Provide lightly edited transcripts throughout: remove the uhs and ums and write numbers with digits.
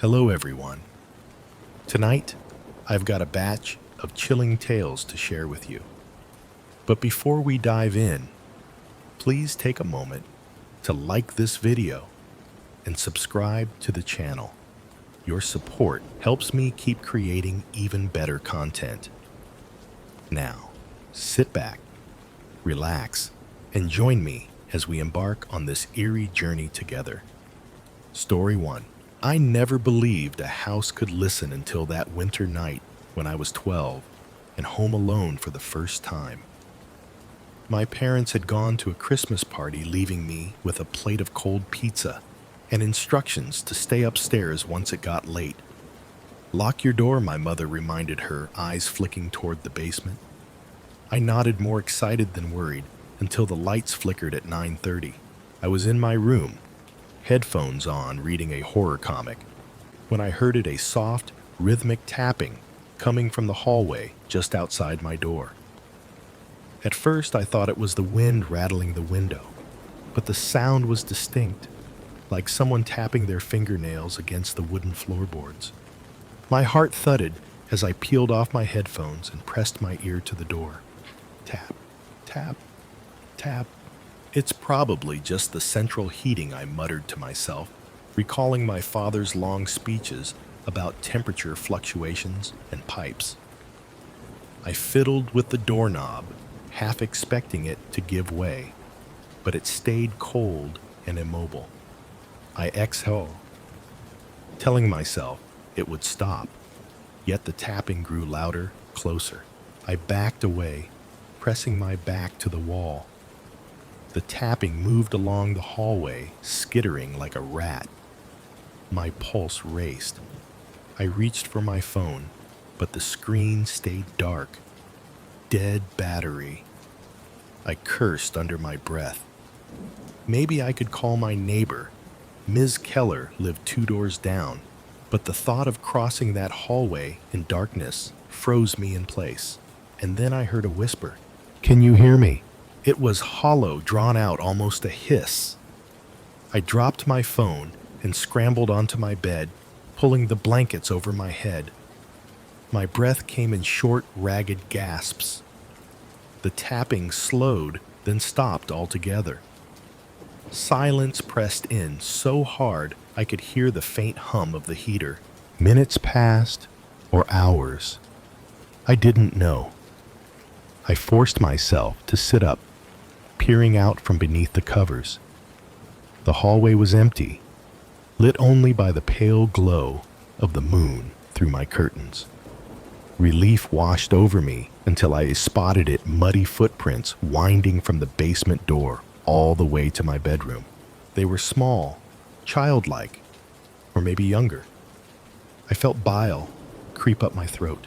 Hello, everyone. Tonight, I've got a batch of chilling tales to share with you. But before we dive in, please take a moment to like this video and subscribe to the channel. Your support helps me keep creating even better content. Now, sit back, relax, and join me as we embark on this eerie journey together. Story 1. I never believed a house could listen until that winter night when I was 12 and home alone for the first time. My parents had gone to a Christmas party, leaving me with a plate of cold pizza and instructions to stay upstairs once it got late. "Lock your door," my mother reminded her, eyes flicking toward the basement. I nodded, more excited than worried, until the lights flickered at 9:30. I was in my room, headphones on, reading a horror comic, when I heard a soft, rhythmic tapping coming from the hallway just outside my door. At first, I thought it was the wind rattling the window, but the sound was distinct, like someone tapping their fingernails against the wooden floorboards. My heart thudded as I peeled off my headphones and pressed my ear to the door. Tap, tap, tap. "It's probably just the central heating," I muttered to myself, recalling my father's long speeches about temperature fluctuations and pipes. I fiddled with the doorknob, half expecting it to give way, but it stayed cold and immobile. I exhaled, telling myself it would stop, yet the tapping grew louder, closer. I backed away, pressing my back to the wall. The tapping moved along the hallway, skittering like a rat. My pulse raced. I reached for my phone, but the screen stayed dark. Dead battery. I cursed under my breath. Maybe I could call my neighbor. Ms. Keller lived 2 doors down, but the thought of crossing that hallway in darkness froze me in place. And then I heard a whisper. "Can you hear me?" It was hollow, drawn out, almost a hiss. I dropped my phone and scrambled onto my bed, pulling the blankets over my head. My breath came in short, ragged gasps. The tapping slowed, then stopped altogether. Silence pressed in so hard I could hear the faint hum of the heater. Minutes passed, or hours. I didn't know. I forced myself to sit up, peering out from beneath the covers. The hallway was empty, lit only by the pale glow of the moon through my curtains. Relief washed over me until I spotted its muddy footprints winding from the basement door all the way to my bedroom. They were small, childlike, or maybe younger. I felt bile creep up my throat.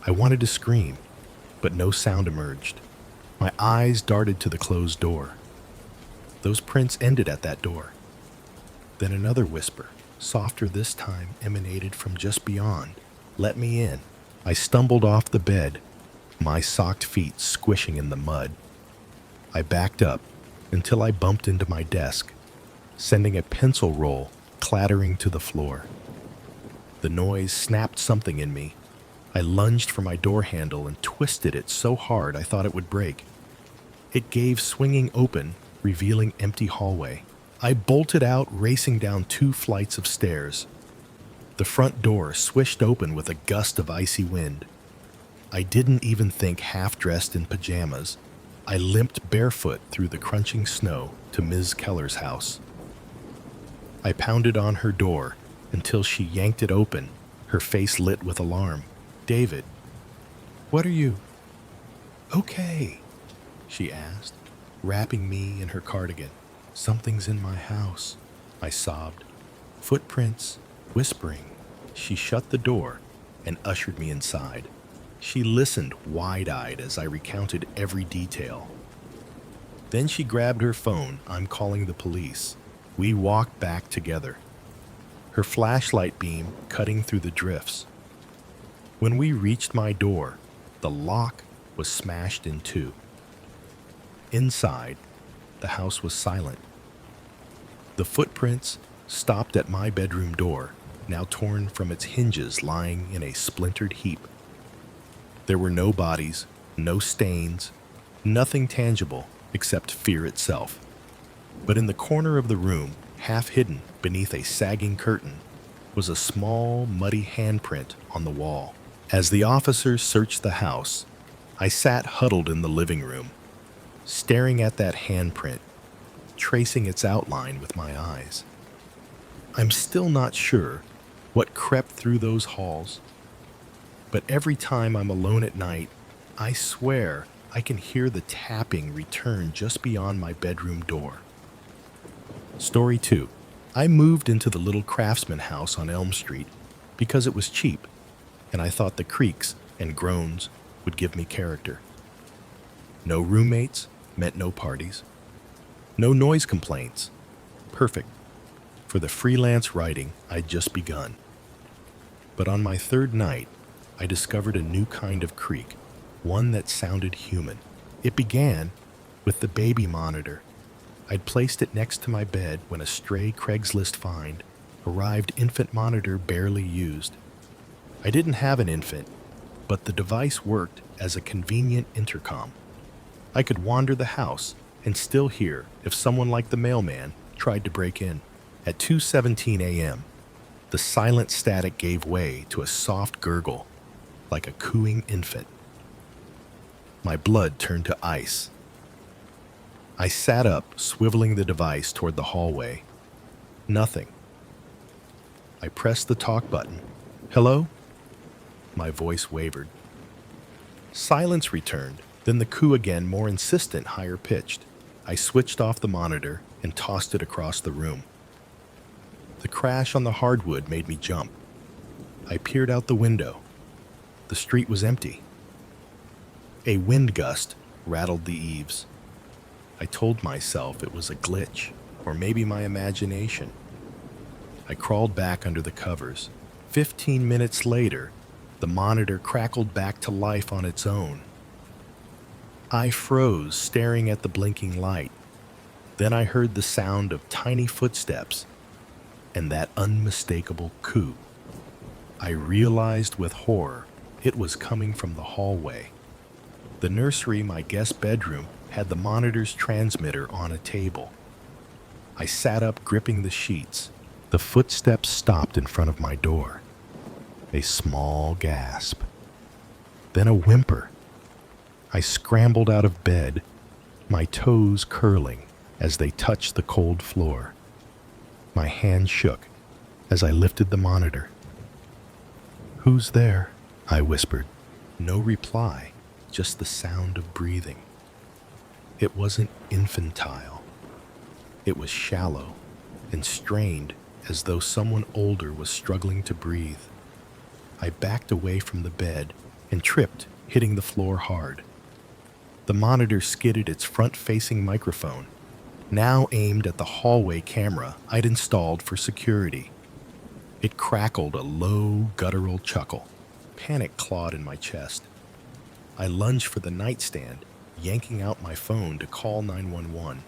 I wanted to scream, but no sound emerged. My eyes darted to the closed door. Those prints ended at that door. Then another whisper, softer this time, emanated from just beyond. "Let me in." I stumbled off the bed, my socked feet squishing in the mud. I backed up until I bumped into my desk, sending a pencil roll clattering to the floor. The noise snapped something in me. I lunged for my door handle and twisted it so hard I thought it would break. It gave, swinging open, revealing empty hallway. I bolted out, racing down 2 flights of stairs. The front door swished open with a gust of icy wind. I didn't even think, half-dressed in pajamas. I limped barefoot through the crunching snow to Ms. Keller's house. I pounded on her door until she yanked it open, her face lit with alarm. "David, what are you?" "Okay," she asked, wrapping me in her cardigan. "Something's in my house," I sobbed. Footprints, whispering. She shut the door and ushered me inside. She listened wide-eyed as I recounted every detail. Then she grabbed her phone. "I'm calling the police." We walked back together, her flashlight beam cutting through the drifts. When we reached my door, the lock was smashed in 2. Inside, the house was silent. The footprints stopped at my bedroom door, now torn from its hinges lying in a splintered heap. There were no bodies, no stains, nothing tangible except fear itself. But in the corner of the room, half hidden beneath a sagging curtain, was a small, muddy handprint on the wall. As the officers searched the house, I sat huddled in the living room, staring at that handprint, tracing its outline with my eyes. I'm still not sure what crept through those halls, but every time I'm alone at night, I swear I can hear the tapping return just beyond my bedroom door. Story 2. I moved into the little craftsman house on Elm Street because it was cheap, and I thought the creaks and groans would give me character. No roommates meant no parties. No noise complaints. Perfect for the freelance writing I'd just begun. But on my third night, I discovered a new kind of creak, one that sounded human. It began with the baby monitor. I'd placed it next to my bed when a stray Craigslist find arrived, infant monitor barely used. I didn't have an infant, but the device worked as a convenient intercom. I could wander the house and still hear if someone like the mailman tried to break in. At 2:17 a.m., the silent static gave way to a soft gurgle, like a cooing infant. My blood turned to ice. I sat up, swiveling the device toward the hallway. Nothing. I pressed the talk button. Hello? My voice wavered. Silence returned, then the coo again, more insistent, higher pitched. I switched off the monitor and tossed it across the room. The crash on the hardwood made me jump. I peered out the window. The street was empty. A wind gust rattled the eaves. I told myself it was a glitch, or maybe my imagination. I crawled back under the covers. 15 minutes later, the monitor crackled back to life on its own. I froze, staring at the blinking light. Then I heard the sound of tiny footsteps and that unmistakable coo. I realized with horror it was coming from the hallway. The nursery, my guest bedroom, had the monitor's transmitter on a table. I sat up, gripping the sheets. The footsteps stopped in front of my door. A small gasp. Then a whimper. I scrambled out of bed, my toes curling as they touched the cold floor. My hand shook as I lifted the monitor. "Who's there?" I whispered. No reply, just the sound of breathing. It wasn't infantile. It was shallow and strained, as though someone older was struggling to breathe. I backed away from the bed and tripped, hitting the floor hard. The monitor skidded, its front-facing microphone, now aimed at the hallway camera I'd installed for security. It crackled a low, guttural chuckle. Panic clawed in my chest. I lunged for the nightstand, yanking out my phone to call 911.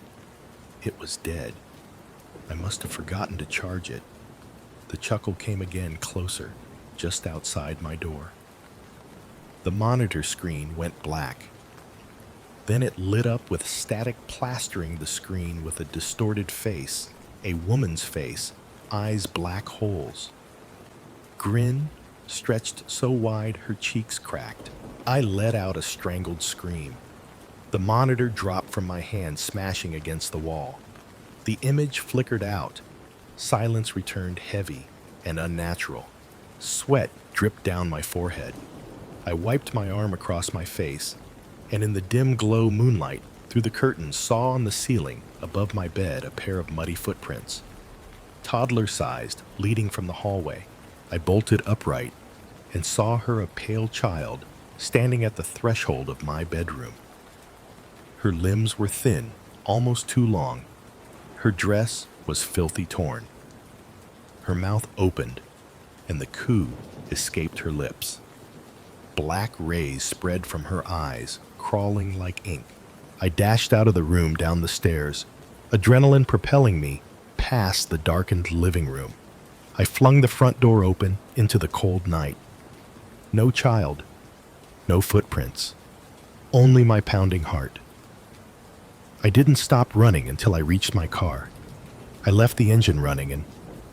It was dead. I must have forgotten to charge it. The chuckle came again, closer, just outside my door. The monitor screen went black. Then it lit up with static, plastering the screen with a distorted face, a woman's face, eyes black holes. Grin stretched so wide her cheeks cracked. I let out a strangled scream. The monitor dropped from my hand, smashing against the wall. The image flickered out. Silence returned, heavy and unnatural. Sweat dripped down my forehead. I wiped my arm across my face, and in the dim glow moonlight through the curtains saw on the ceiling above my bed a pair of muddy footprints. Toddler-sized, leading from the hallway. I bolted upright and saw her, a pale child, standing at the threshold of my bedroom. Her limbs were thin, almost too long. Her dress was filthy torn. Her mouth opened, and the coo escaped her lips. Black rays spread from her eyes, crawling like ink. I dashed out of the room, down the stairs, adrenaline propelling me past the darkened living room. I flung the front door open into the cold night. No child, no footprints, only my pounding heart. I didn't stop running until I reached my car. I left the engine running and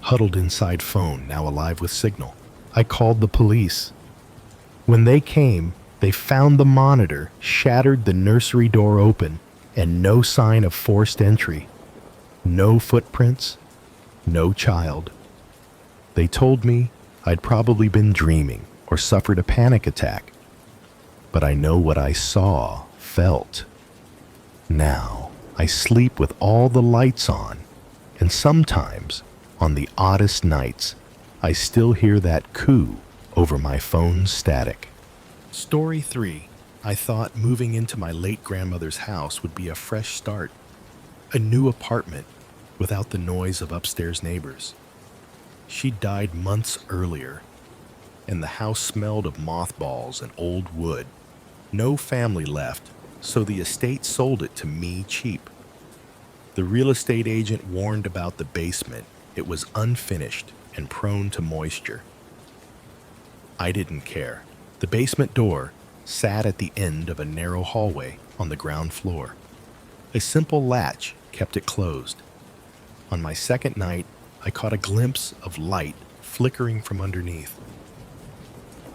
huddled inside phone, now alive with signal. I called the police. When they came, they found the monitor shattered, the nursery door open, and no sign of forced entry. No footprints, no child. They told me I'd probably been dreaming or suffered a panic attack. But I know what I saw, felt. Now, I sleep with all the lights on, and sometimes, on the oddest nights, I still hear that coo over my phone's static. Story 3. I thought moving into my late grandmother's house would be a fresh start. A new apartment without the noise of upstairs neighbors. She died months earlier, and the house smelled of mothballs and old wood. No family left, so the estate sold it to me cheap. The real estate agent warned about the basement. It was unfinished and prone to moisture. I didn't care. The basement door sat at the end of a narrow hallway on the ground floor. A simple latch kept it closed. On my second night, I caught a glimpse of light flickering from underneath.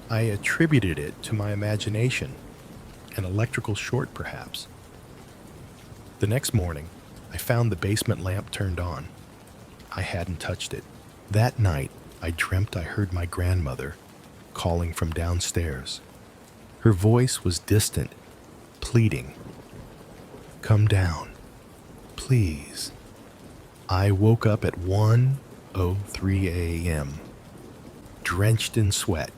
I attributed it to my imagination, an electrical short perhaps. The next morning, I found the basement lamp turned on. I hadn't touched it. That night, I dreamt I heard my grandmother calling from downstairs. Her voice was distant, pleading. "Come down, please." I woke up at 1:03 a.m., drenched in sweat.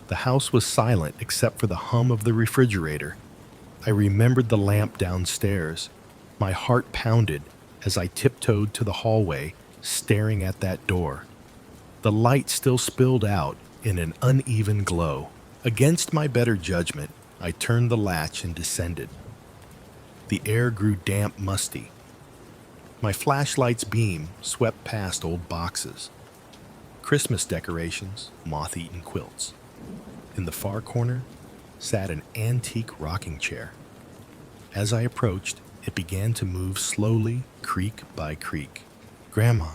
The house was silent except for the hum of the refrigerator. I remembered the lamp downstairs. My heart pounded as I tiptoed to the hallway, staring at that door. The light still spilled out in an uneven glow. Against my better judgment, I turned the latch and descended. The air grew damp, musty. My flashlight's beam swept past old boxes, Christmas decorations, moth-eaten quilts. In the far corner sat an antique rocking chair. As I approached, it began to move slowly, creak by creak. "Grandma,"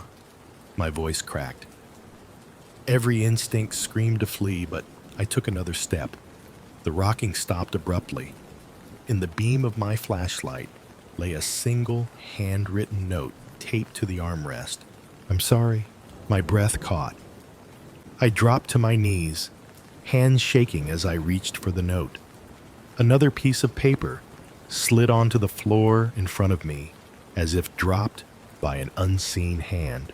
my voice cracked. Every instinct screamed to flee, but I took another step. The rocking stopped abruptly. In the beam of my flashlight lay a single handwritten note taped to the armrest. "I'm sorry." My breath caught. I dropped to my knees, hands shaking as I reached for the note. Another piece of paper slid onto the floor in front of me, as if dropped by an unseen hand.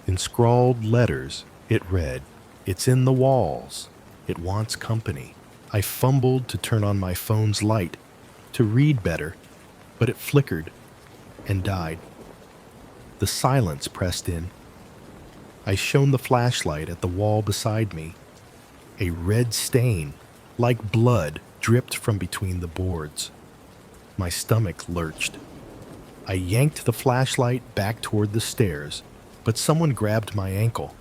In scrawled letters, it read, "It's in the walls. It wants company." I fumbled to turn on my phone's light, to read better, but it flickered and died. The silence pressed in. I shone the flashlight at the wall beside me. A red stain, like blood, dripped from between the boards. My stomach lurched. I yanked the flashlight back toward the stairs, but someone grabbed my ankle.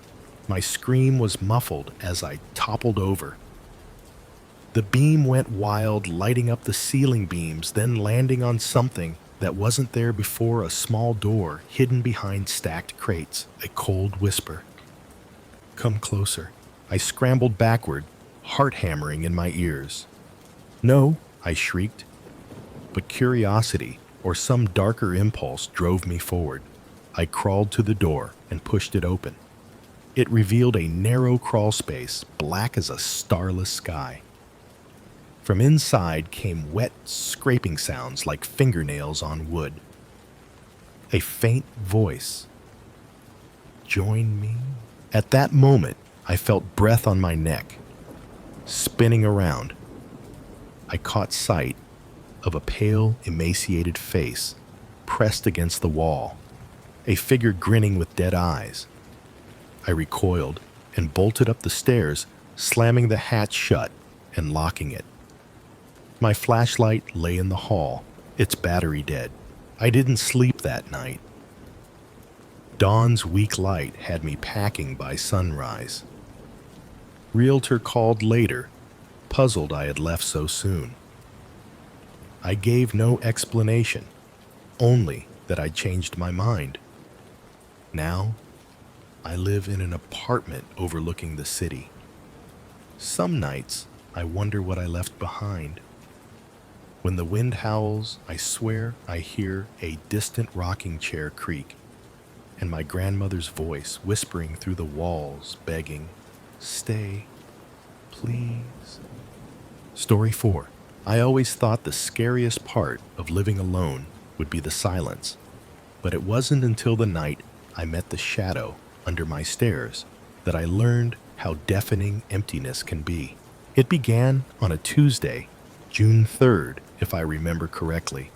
My scream was muffled as I toppled over. The beam went wild, lighting up the ceiling beams, then landing on something that wasn't there before, a small door hidden behind stacked crates. A cold whisper. "Come closer." I scrambled backward, heart hammering in my ears. "No," I shrieked. But curiosity, or some darker impulse, drove me forward. I crawled to the door and pushed it open. It revealed a narrow crawl space, black as a starless sky. From inside came wet, scraping sounds like fingernails on wood. A faint voice. "Join me?" At that moment, I felt breath on my neck. Spinning around, I caught sight of a pale, emaciated face pressed against the wall, a figure grinning with dead eyes. I recoiled and bolted up the stairs, slamming the hatch shut and locking it. My flashlight lay in the hall, its battery dead. I didn't sleep that night. Dawn's weak light had me packing by sunrise. Realtor called later, puzzled I had left so soon. I gave no explanation, only that I'd changed my mind. Now, I live in an apartment overlooking the city. Some nights, I wonder what I left behind. When the wind howls, I swear I hear a distant rocking chair creak, and my grandmother's voice whispering through the walls, begging, "Stay, please." Story 4. I always thought the scariest part of living alone would be the silence, but it wasn't until the night I met the shadow under my stairs that I learned how deafening emptiness can be. It began on a Tuesday, June 3rd, if I remember correctly,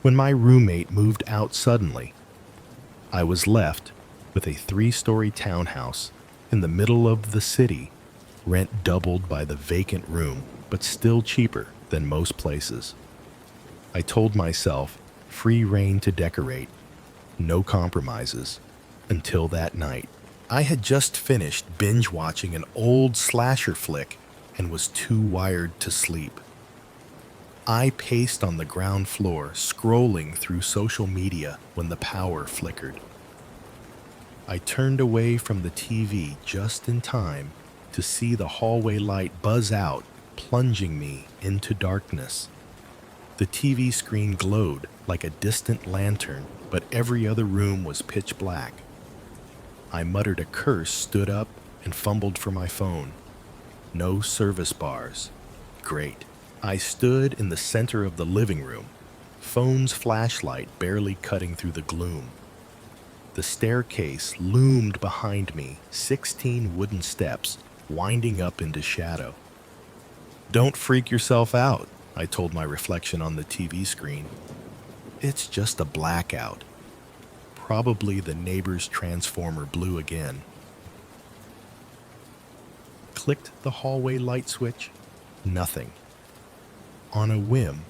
when my roommate moved out suddenly. I was left with a 3-story townhouse in the middle of the city, rent doubled by the vacant room, but still cheaper than most places. I told myself free rein to decorate, no compromises, until that night. I had just finished binge watching an old slasher flick and was too wired to sleep. I paced on the ground floor, scrolling through social media when the power flickered. I turned away from the TV just in time to see the hallway light buzz out, plunging me into darkness. The TV screen glowed like a distant lantern, but every other room was pitch black. I muttered a curse, stood up, and fumbled for my phone. No service bars. Great. I stood in the center of the living room, phone's flashlight barely cutting through the gloom. The staircase loomed behind me, 16 wooden steps winding up into shadow. "Don't freak yourself out," I told my reflection on the TV screen. "It's just a blackout. Probably the neighbor's transformer blew again." Clicked the hallway light switch. Nothing. On a whim,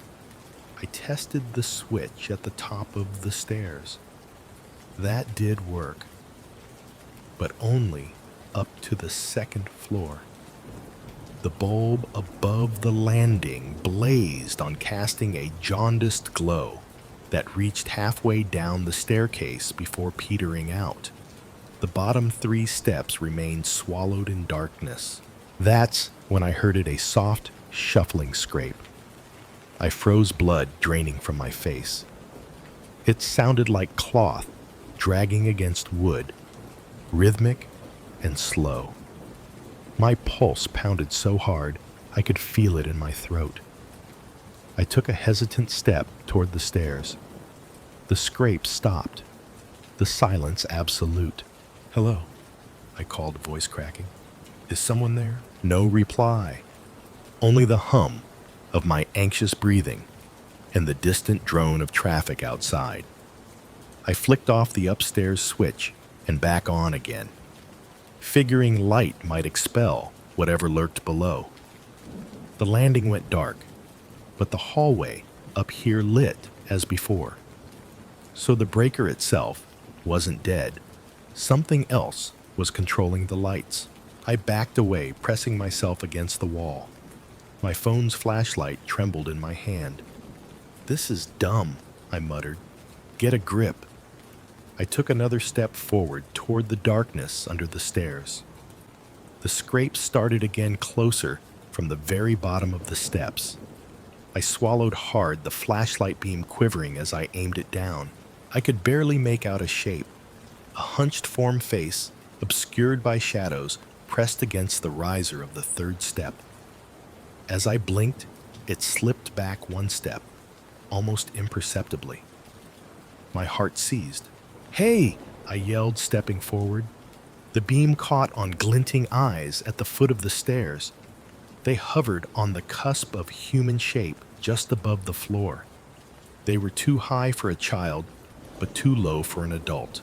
I tested the switch at the top of the stairs. That did work, but only up to the 2nd floor. The bulb above the landing blazed on, casting a jaundiced glow that reached halfway down the staircase before petering out. The bottom 3 steps remained swallowed in darkness. That's when I heard a soft, shuffling scrape. I froze, blood draining from my face. It sounded like cloth dragging against wood, rhythmic and slow. My pulse pounded so hard I could feel it in my throat. I took a hesitant step toward the stairs. The scrape stopped. The silence absolute. "Hello," I called, voice cracking. "Is someone there?" No reply. Only the hum of my anxious breathing and the distant drone of traffic outside. I flicked off the upstairs switch and back on again, figuring light might expel whatever lurked below. The landing went dark, but the hallway up here lit as before. So the breaker itself wasn't dead. Something else was controlling the lights. I backed away, pressing myself against the wall. My phone's flashlight trembled in my hand. "This is dumb," I muttered. "Get a grip." I took another step forward toward the darkness under the stairs. The scrape started again, closer from the very bottom of the steps. I swallowed hard, the flashlight beam quivering as I aimed it down. I could barely make out a shape, a hunched form face, obscured by shadows, pressed against the riser of the 3rd step. As I blinked, it slipped back 1 step, almost imperceptibly. My heart seized. "Hey!" I yelled, stepping forward. The beam caught on glinting eyes at the foot of the stairs. They hovered on the cusp of human shape just above the floor. They were too high for a child, but too low for an adult.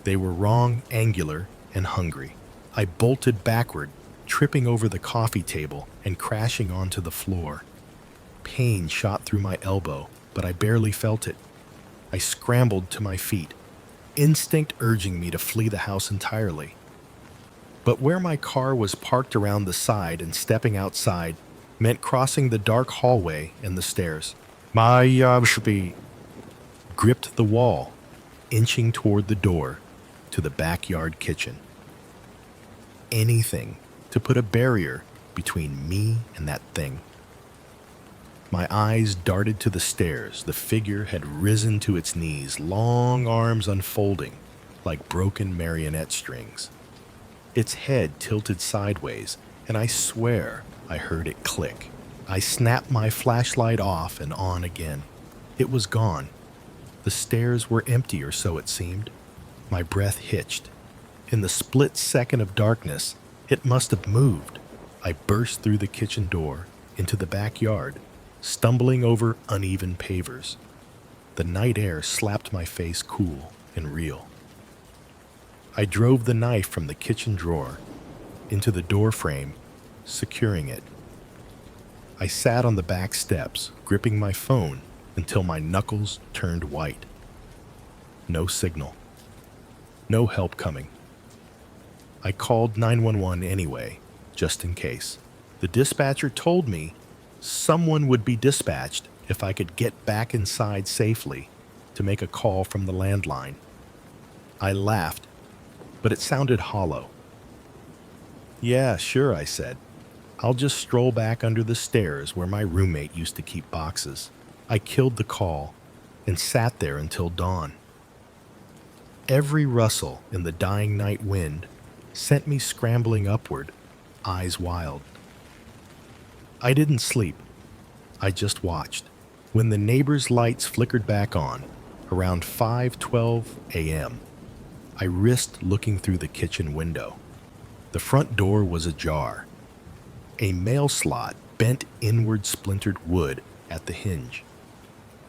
They were wrong, angular, and hungry. I bolted backward, tripping over the coffee table and crashing onto the floor. Pain shot through my elbow, but I barely felt it. I scrambled to my feet, instinct urging me to flee the house entirely. But where my car was parked around the side and stepping outside meant crossing the dark hallway and the stairs. My should be gripped the wall, inching toward the door to the backyard kitchen. Anything to put a barrier between me and that thing. My eyes darted to the stairs. The figure had risen to its knees, long arms unfolding like broken marionette strings. Its head tilted sideways, and I swear I heard it click. I snapped my flashlight off and on again. It was gone. The stairs were empty, or so it seemed. My breath hitched. In the split second of darkness, it must have moved. I burst through the kitchen door into the backyard, stumbling over uneven pavers. The night air slapped my face cool and real. I drove the knife from the kitchen drawer into the door frame, securing it. I sat on the back steps, gripping my phone until my knuckles turned white. No signal. No help coming. I called 911 anyway, just in case. The dispatcher told me someone would be dispatched if I could get back inside safely to make a call from the landline. I laughed, but it sounded hollow. "Yeah, sure," I said. "I'll just stroll back under the stairs where my roommate used to keep boxes." I killed the call and sat there until dawn. Every rustle in the dying night wind sent me scrambling upward, eyes wild. I didn't sleep. I just watched. When the neighbors' lights flickered back on, around 5:12 a.m., I risked looking through the kitchen window. The front door was ajar. A mail slot bent inward splintered wood at the hinge.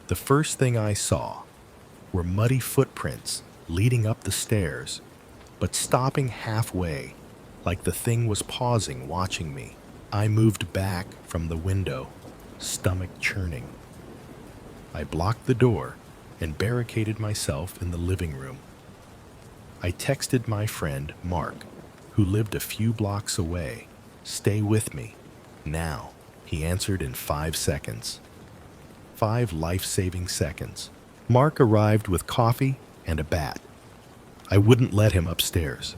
The first thing I saw were muddy footprints leading up the stairs, but stopping halfway, like the thing was pausing, watching me. I moved back from the window, stomach churning. I blocked the door and barricaded myself in the living room. I texted my friend, Mark, who lived a few blocks away, "Stay with me, now." He answered in 5 seconds. 5 life-saving seconds. Mark arrived with coffee and a bat. I wouldn't let him upstairs.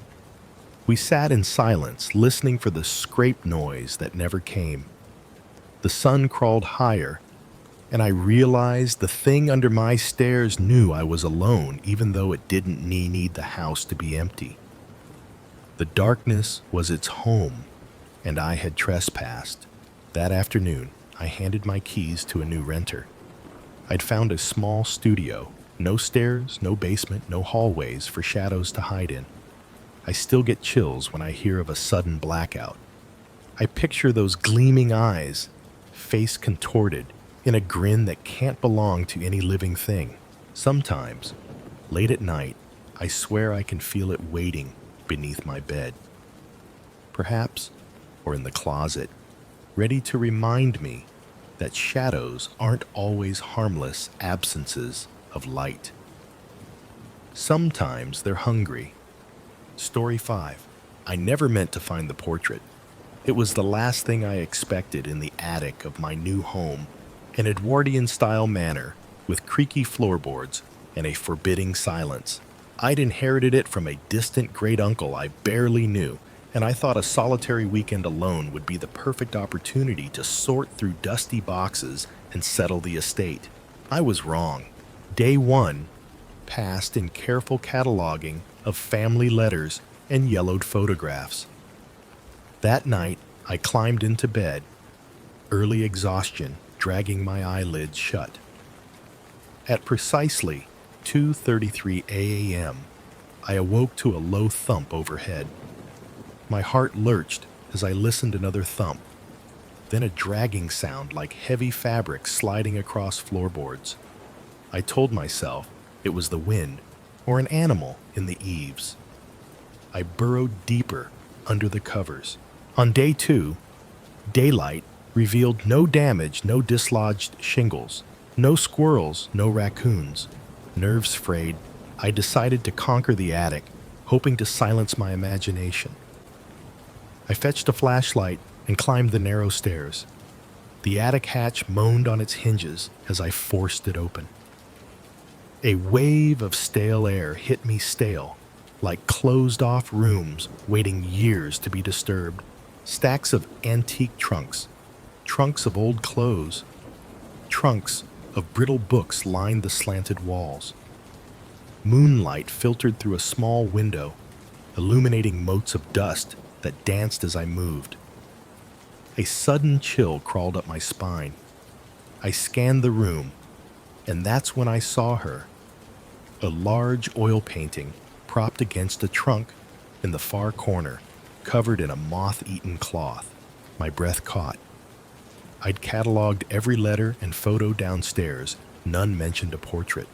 We sat in silence, listening for the scrape noise that never came. The sun crawled higher, and I realized the thing under my stairs knew I was alone, even though it didn't need the house to be empty. The darkness was its home, and I had trespassed. That afternoon, I handed my keys to a new renter. I'd found a small studio, no stairs, no basement, no hallways for shadows to hide in. I still get chills when I hear of a sudden blackout. I picture those gleaming eyes, face contorted, in a grin that can't belong to any living thing. Sometimes, late at night, I swear I can feel it waiting beneath my bed. Perhaps, or in the closet, ready to remind me that shadows aren't always harmless absences of light. Sometimes they're hungry. Story 5. I never meant to find the portrait. It was the last thing I expected in the attic of my new home, an Edwardian-style manor with creaky floorboards and a forbidding silence. I'd inherited it from a distant great-uncle I barely knew, and I thought a solitary weekend alone would be the perfect opportunity to sort through dusty boxes and settle the estate. I was wrong. Day 1 passed in careful cataloging of family letters and yellowed photographs. That night, I climbed into bed, early exhaustion dragging my eyelids shut. At precisely 2:33 a.m., I awoke to a low thump overhead. My heart lurched as I listened another thump, then a dragging sound like heavy fabric sliding across floorboards. I told myself it was the wind or an animal in the eaves. I burrowed deeper under the covers. On day 2, daylight revealed no damage, no dislodged shingles, no squirrels, no raccoons. Nerves frayed, I decided to conquer the attic, hoping to silence my imagination. I fetched a flashlight and climbed the narrow stairs. The attic hatch moaned on its hinges as I forced it open. A wave of stale air hit me stale, like closed-off rooms waiting years to be disturbed. Stacks of antique trunks, trunks of old clothes, trunks of brittle books lined the slanted walls. Moonlight filtered through a small window, illuminating motes of dust that danced as I moved. A sudden chill crawled up my spine. I scanned the room, and that's when I saw her. A large oil painting propped against a trunk in the far corner, covered in a moth-eaten cloth. My breath caught. I'd cataloged every letter and photo downstairs. None mentioned a portrait.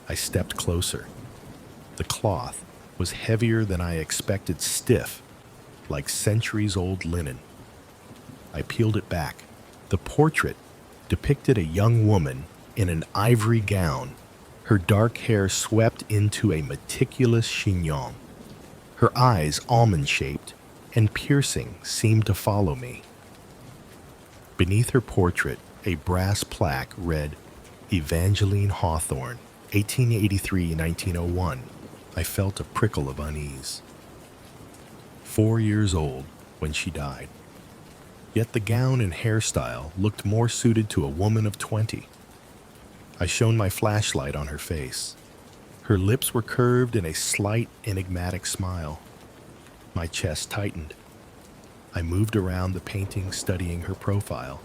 I stepped closer. The cloth was heavier than I expected, stiff, like centuries-old linen. I peeled it back. The portrait depicted a young woman in an ivory gown, her dark hair swept into a meticulous chignon. Her eyes, almond-shaped and piercing, seemed to follow me. Beneath her portrait, a brass plaque read, Evangeline Hawthorne, 1883-1901. I felt a prickle of unease. 4 years old when she died. Yet the gown and hairstyle looked more suited to a woman of 20. I shone my flashlight on her face. Her lips were curved in a slight, enigmatic smile. My chest tightened. I moved around the painting, studying her profile.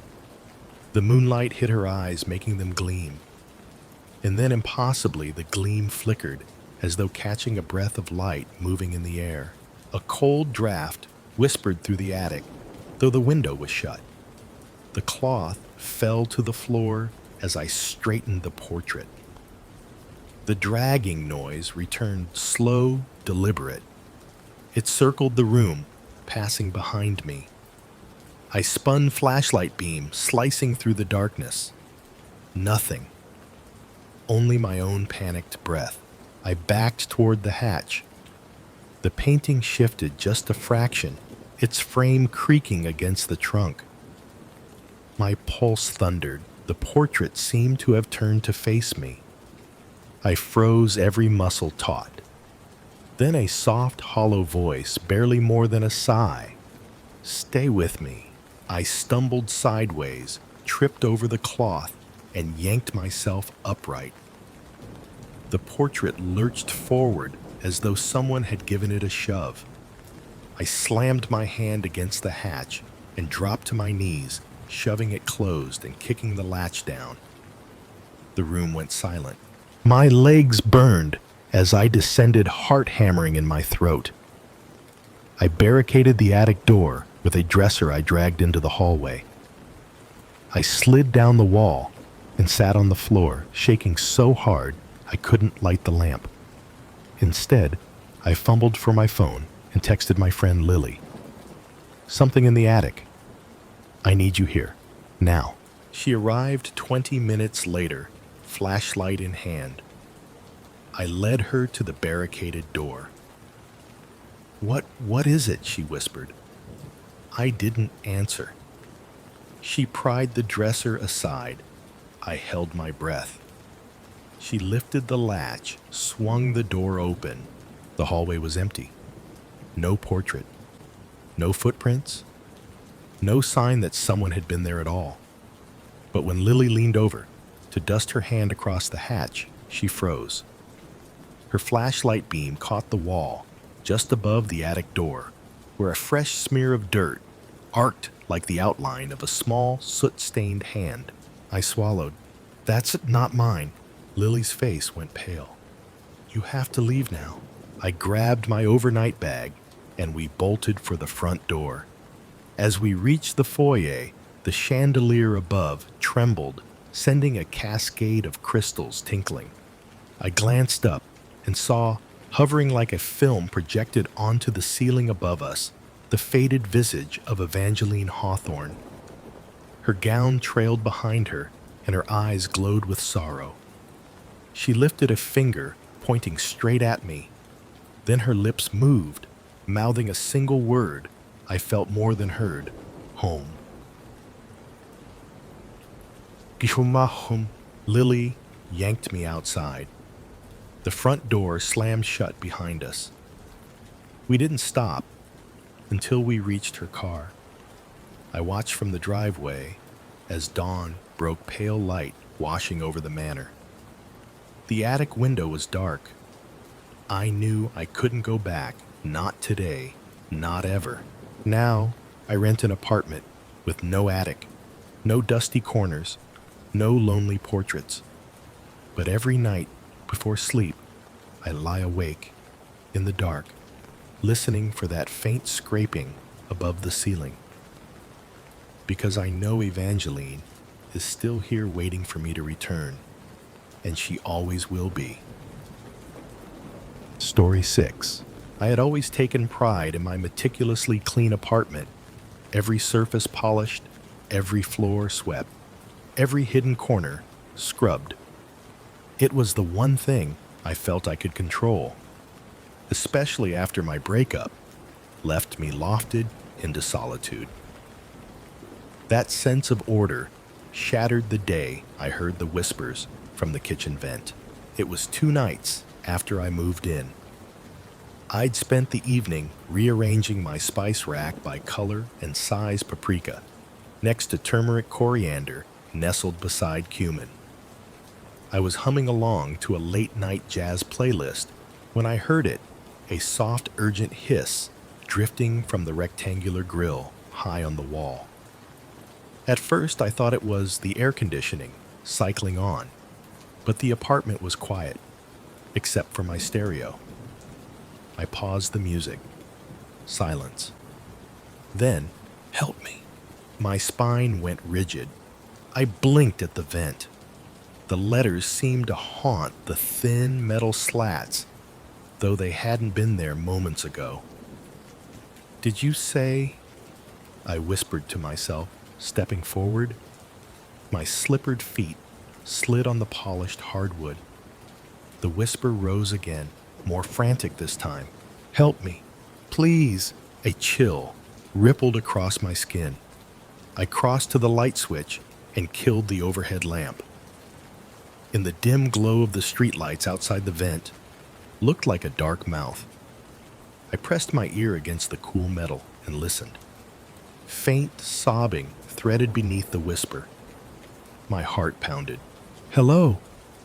The moonlight hit her eyes, making them gleam. And then impossibly, the gleam flickered, as though catching a breath of light moving in the air. A cold draft whispered through the attic, though the window was shut. The cloth fell to the floor as I straightened the portrait. The dragging noise returned, slow, deliberate. It circled the room, passing behind me. I spun flashlight beam, slicing through the darkness. Nothing. Only my own panicked breath. I backed toward the hatch. The painting shifted just a fraction, its frame creaking against the trunk. My pulse thundered. The portrait seemed to have turned to face me. I froze, every muscle taut. Then a soft, hollow voice, barely more than a sigh. Stay with me. I stumbled sideways, tripped over the cloth, and yanked myself upright. The portrait lurched forward as though someone had given it a shove. I slammed my hand against the hatch and dropped to my knees, shoving it closed and kicking the latch down. The room went silent. My legs burned as I descended, heart hammering in my throat. I barricaded the attic door with a dresser I dragged into the hallway. I slid down the wall and sat on the floor, shaking so hard I couldn't light the lamp. Instead, I fumbled for my phone and texted my friend Lily. Something in the attic. I need you here, now. She arrived 20 minutes later, flashlight in hand. I led her to the barricaded door. What is it?" she whispered. I didn't answer. She pried the dresser aside. I held my breath. She lifted the latch, swung the door open. The hallway was empty. No portrait. No footprints. No sign that someone had been there at all. But when Lily leaned over to dust her hand across the hatch, she froze. Her flashlight beam caught the wall just above the attic door, where a fresh smear of dirt arced like the outline of a small, soot-stained hand. I swallowed. "That's not mine." Lily's face went pale. "You have to leave now." I grabbed my overnight bag, and we bolted for the front door. As we reached the foyer, the chandelier above trembled, sending a cascade of crystals tinkling. I glanced up and saw, hovering like a film projected onto the ceiling above us, the faded visage of Evangeline Hawthorne. Her gown trailed behind her, and her eyes glowed with sorrow. She lifted a finger, pointing straight at me. Then her lips moved, mouthing a single word I felt more than heard: home. Gishumahum. Lily yanked me outside. The front door slammed shut behind us. We didn't stop until we reached her car. I watched from the driveway as dawn broke pale light washing over the manor. The attic window was dark. I knew I couldn't go back, not today, not ever. Now, I rent an apartment with no attic, no dusty corners, no lonely portraits. But every night before sleep, I lie awake in the dark, listening for that faint scraping above the ceiling. Because I know Evangeline is still here waiting for me to return, and she always will be. Story 6. I had always taken pride in my meticulously clean apartment, every surface polished, every floor swept, every hidden corner scrubbed. It was the one thing I felt I could control, especially after my breakup left me lofted into solitude. That sense of order shattered the day I heard the whispers from the kitchen vent. It was 2 nights after I moved in. I'd spent the evening rearranging my spice rack by color and size paprika, next to turmeric coriander nestled beside cumin. I was humming along to a late-night jazz playlist when I heard it, a soft, urgent hiss drifting from the rectangular grill high on the wall. At first, I thought it was the air conditioning cycling on, but the apartment was quiet, except for my stereo. I paused the music. Silence. Then, help me. My spine went rigid. I blinked at the vent. The letters seemed to haunt the thin metal slats, though they hadn't been there moments ago. "Did you say?" I whispered to myself, stepping forward. My slippered feet slid on the polished hardwood. The whisper rose again, more frantic this time. "Help me, please." A chill rippled across my skin. I crossed to the light switch and killed the overhead lamp. In the dim glow of the streetlights outside the vent, looked like a dark mouth. I pressed my ear against the cool metal and listened. Faint sobbing threaded beneath the whisper. My heart pounded. "Hello,"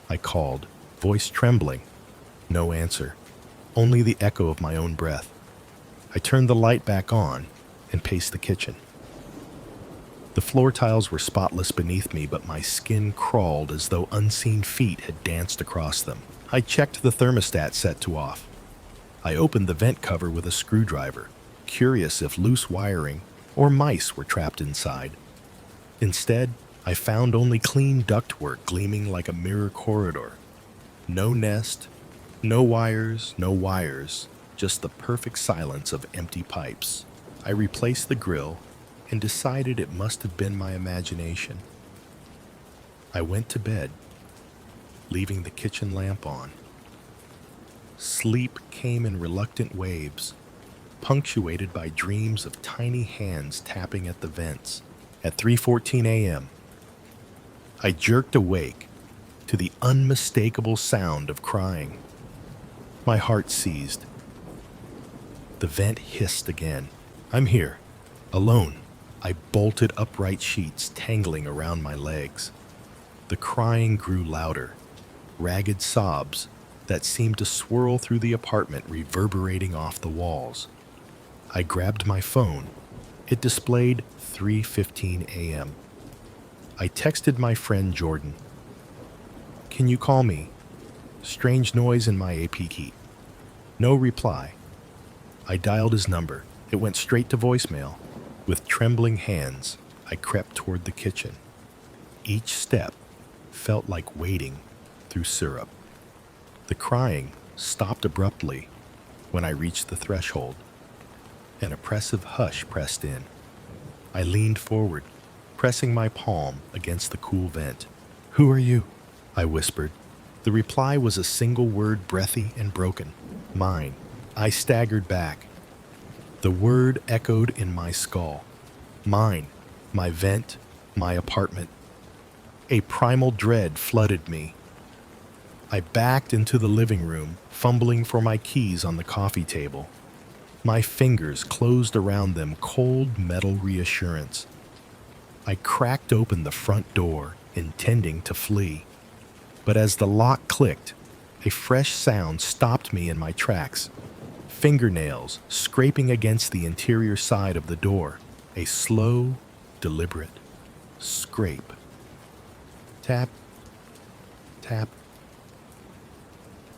I called, voice trembling. No answer, only the echo of my own breath. I turned the light back on and paced the kitchen. The floor tiles were spotless beneath me, but my skin crawled as though unseen feet had danced across them. I checked the thermostat set to off. I opened the vent cover with a screwdriver, curious if loose wiring or mice were trapped inside. Instead, I found only clean ductwork gleaming like a mirror corridor. No nest, no wires, just the perfect silence of empty pipes. I replaced the grill and decided it must have been my imagination. I went to bed, leaving the kitchen lamp on. Sleep came in reluctant waves, punctuated by dreams of tiny hands tapping at the vents. At 3:14 a.m., I jerked awake to the unmistakable sound of crying. My heart seized. The vent hissed again. "I'm here, alone." I bolted upright sheets tangling around my legs. The crying grew louder, ragged sobs that seemed to swirl through the apartment, reverberating off the walls. I grabbed my phone. It displayed 3:15 a.m. I texted my friend Jordan. "Can you call me? Strange noise in my AP key." No reply. I dialed his number. It went straight to voicemail. With trembling hands, I crept toward the kitchen. Each step felt like wading through syrup. The crying stopped abruptly when I reached the threshold. An oppressive hush pressed in. I leaned forward, pressing my palm against the cool vent. "Who are you?" I whispered. The reply was a single word, breathy and broken. Mine. I staggered back. The word echoed in my skull. Mine. My vent. My apartment. A primal dread flooded me. I backed into the living room, fumbling for my keys on the coffee table. My fingers closed around them, cold metal reassurance. I cracked open the front door, intending to flee. But as the lock clicked, a fresh sound stopped me in my tracks. Fingernails scraping against the interior side of the door. A slow, deliberate scrape. Tap, tap,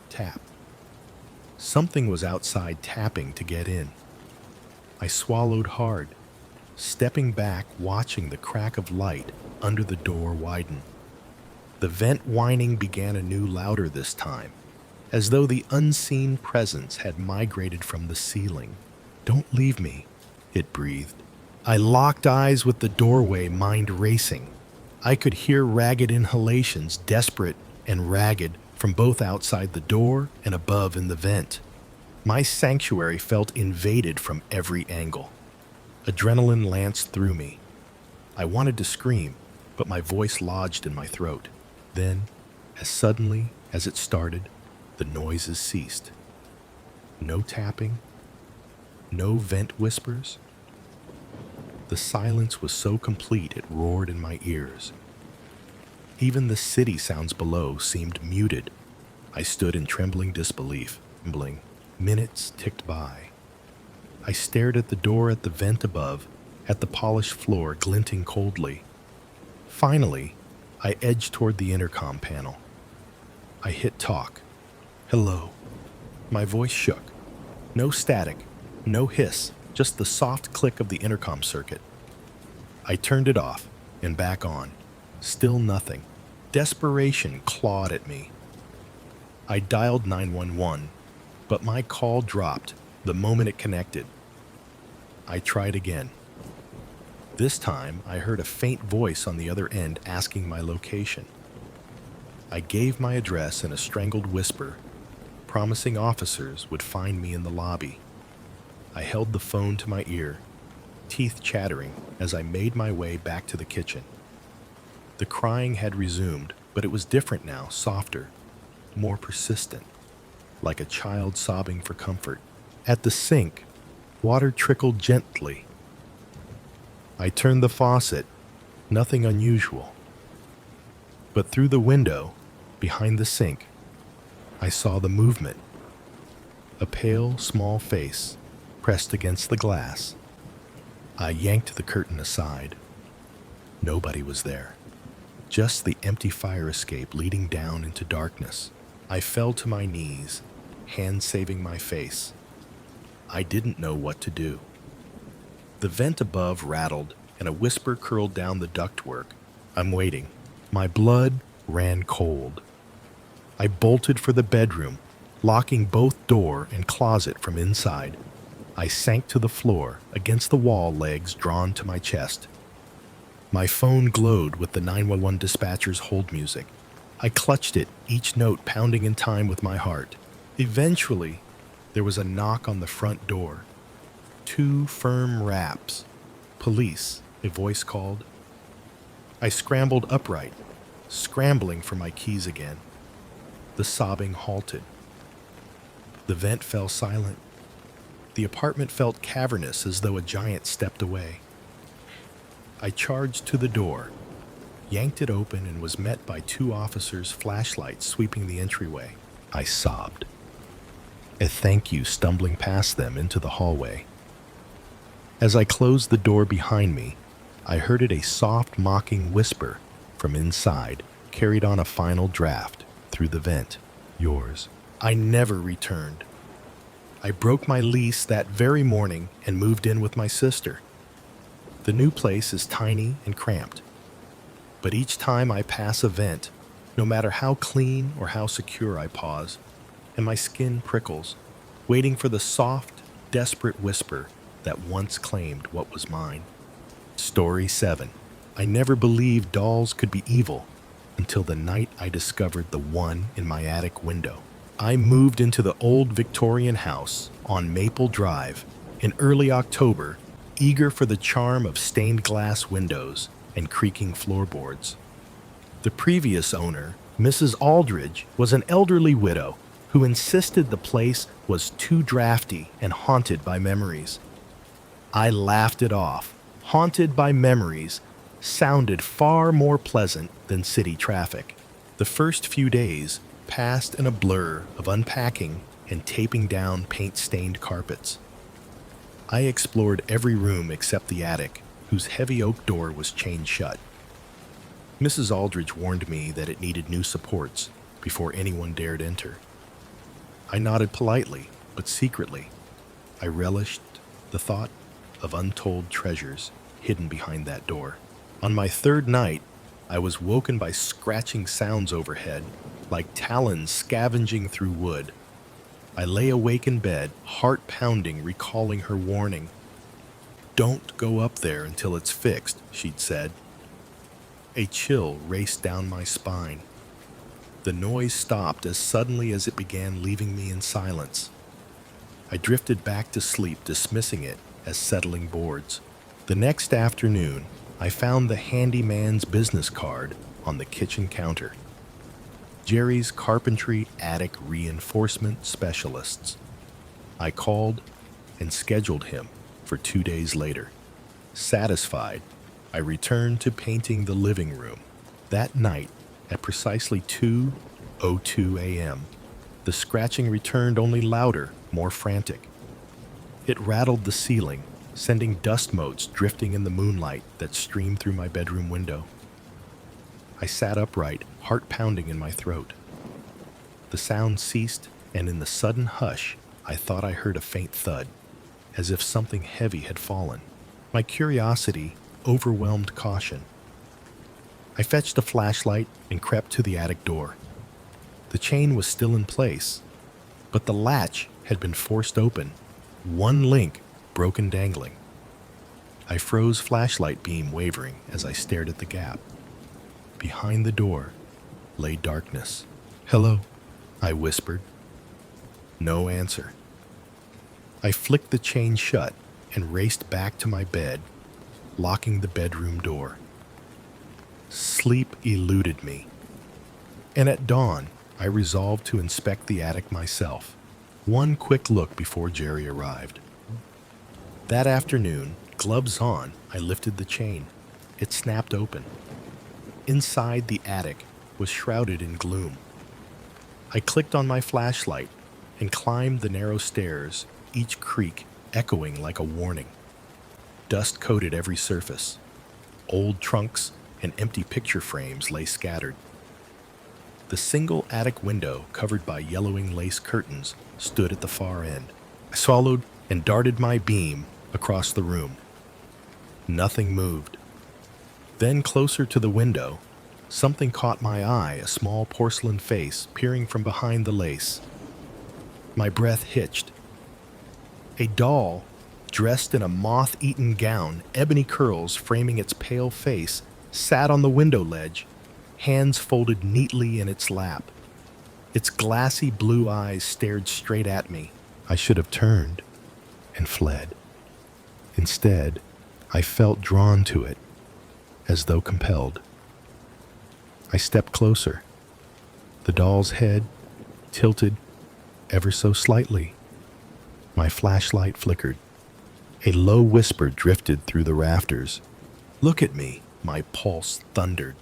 tap. Something was outside tapping to get in. I swallowed hard, stepping back, watching the crack of light under the door widen. The vent whining began anew, louder this time, as though the unseen presence had migrated from the ceiling. "Don't leave me," it breathed. I locked eyes with the doorway, mind racing. I could hear ragged inhalations, desperate and ragged, from both outside the door and above in the vent. My sanctuary felt invaded from every angle. Adrenaline lanced through me. I wanted to scream, but my voice lodged in my throat. Then, as suddenly as it started, the noises ceased. No tapping, no vent whispers. The silence was so complete it roared in my ears. Even the city sounds below seemed muted. I stood in trembling disbelief. Minutes ticked by. I stared at the door, at the vent above, at the polished floor glinting coldly. Finally, I edged toward the intercom panel. I hit talk. "Hello." My voice shook. No static, no hiss, just the soft click of the intercom circuit. I turned it off and back on. Still nothing. Desperation clawed at me. I dialed 911, but my call dropped the moment it connected. I tried again. This time, I heard a faint voice on the other end asking my location. I gave my address in a strangled whisper, promising officers would find me in the lobby. I held the phone to my ear, teeth chattering as I made my way back to the kitchen. The crying had resumed, but it was different now, softer, more persistent, like a child sobbing for comfort. At the sink, water trickled gently. I turned the faucet, nothing unusual. But through the window, behind the sink, I saw the movement. A pale, small face pressed against the glass. I yanked the curtain aside. Nobody was there. Just the empty fire escape leading down into darkness. I fell to my knees, hands saving my face. I didn't know what to do. The vent above rattled, and a whisper curled down the ductwork. I'm waiting. My blood ran cold. I bolted for the bedroom, locking both door and closet from inside. I sank to the floor, against the wall, legs drawn to my chest. My phone glowed with the 911 dispatcher's hold music. I clutched it, each note pounding in time with my heart. Eventually, there was a knock on the front door. 2 firm raps. "Police," a voice called. I scrambled upright, scrambling for my keys again. The sobbing halted. The vent fell silent. The apartment felt cavernous, as though a giant stepped away. I charged to the door, yanked it open, and was met by 2 officers' flashlights sweeping the entryway. I sobbed. A thank you stumbling past them into the hallway. As I closed the door behind me, I heard it, a soft, mocking whisper from inside, carried on a final draft through the vent. "Yours." I never returned. I broke my lease that very morning and moved in with my sister. The new place is tiny and cramped, but each time I pass a vent, no matter how clean or how secure, I pause, and my skin prickles, waiting for the soft, desperate whisper that once claimed what was mine. Story 7. I never believed dolls could be evil, until the night I discovered the one in my attic window. I moved into the old Victorian house on Maple Drive in early October, eager for the charm of stained glass windows and creaking floorboards. The previous owner, Mrs. Aldridge, was an elderly widow who insisted the place was too drafty and haunted by memories. I laughed it off. Haunted by memories sounded far more pleasant than city traffic. The first few days passed in a blur of unpacking and taping down paint-stained carpets. I explored every room except the attic, whose heavy oak door was chained shut. Mrs. Aldridge warned me that it needed new supports before anyone dared enter. I nodded politely, but secretly, I relished the thought of untold treasures hidden behind that door. On my third night, I was woken by scratching sounds overhead, like talons scavenging through wood. I lay awake in bed, heart pounding, recalling her warning. "Don't go up there until it's fixed," she'd said. A chill raced down my spine. The noise stopped as suddenly as it began, leaving me in silence. I drifted back to sleep, dismissing it as settling boards. The next afternoon, I found the handyman's business card on the kitchen counter. Jerry's Carpentry Attic Reinforcement Specialists. I called and scheduled him for 2 days later. Satisfied, I returned to painting the living room. That night, at precisely 2:02 a.m., the scratching returned, only louder, more frantic. It rattled the ceiling, sending dust motes drifting in the moonlight that streamed through my bedroom window. I sat upright, heart pounding in my throat. The sound ceased, and in the sudden hush, I thought I heard a faint thud, as if something heavy had fallen. My curiosity overwhelmed caution. I fetched a flashlight and crept to the attic door. The chain was still in place, but the latch had been forced open, one link broken dangling. I froze, flashlight beam wavering as I stared at the gap. Behind the door lay darkness. "Hello," I whispered. No answer. I flicked the chain shut and raced back to my bed, locking the bedroom door. Sleep eluded me, and at dawn, I resolved to inspect the attic myself. One quick look before Jerry arrived. That afternoon, gloves on, I lifted the chain. It snapped open. Inside, the attic was shrouded in gloom. I clicked on my flashlight and climbed the narrow stairs, each creak echoing like a warning. Dust coated every surface. Old trunks and empty picture frames lay scattered. The single attic window, covered by yellowing lace curtains, stood at the far end. I swallowed and darted my beam across the room. Nothing moved. Then, closer to the window, something caught my eye, a small porcelain face peering from behind the lace. My breath hitched. A doll, dressed in a moth-eaten gown, ebony curls framing its pale face, sat on the window ledge, hands folded neatly in its lap. Its glassy blue eyes stared straight at me. I should have turned and fled. Instead, I felt drawn to it, as though compelled. I stepped closer. The doll's head tilted ever so slightly. My flashlight flickered. A low whisper drifted through the rafters. "Look at me," my pulse thundered.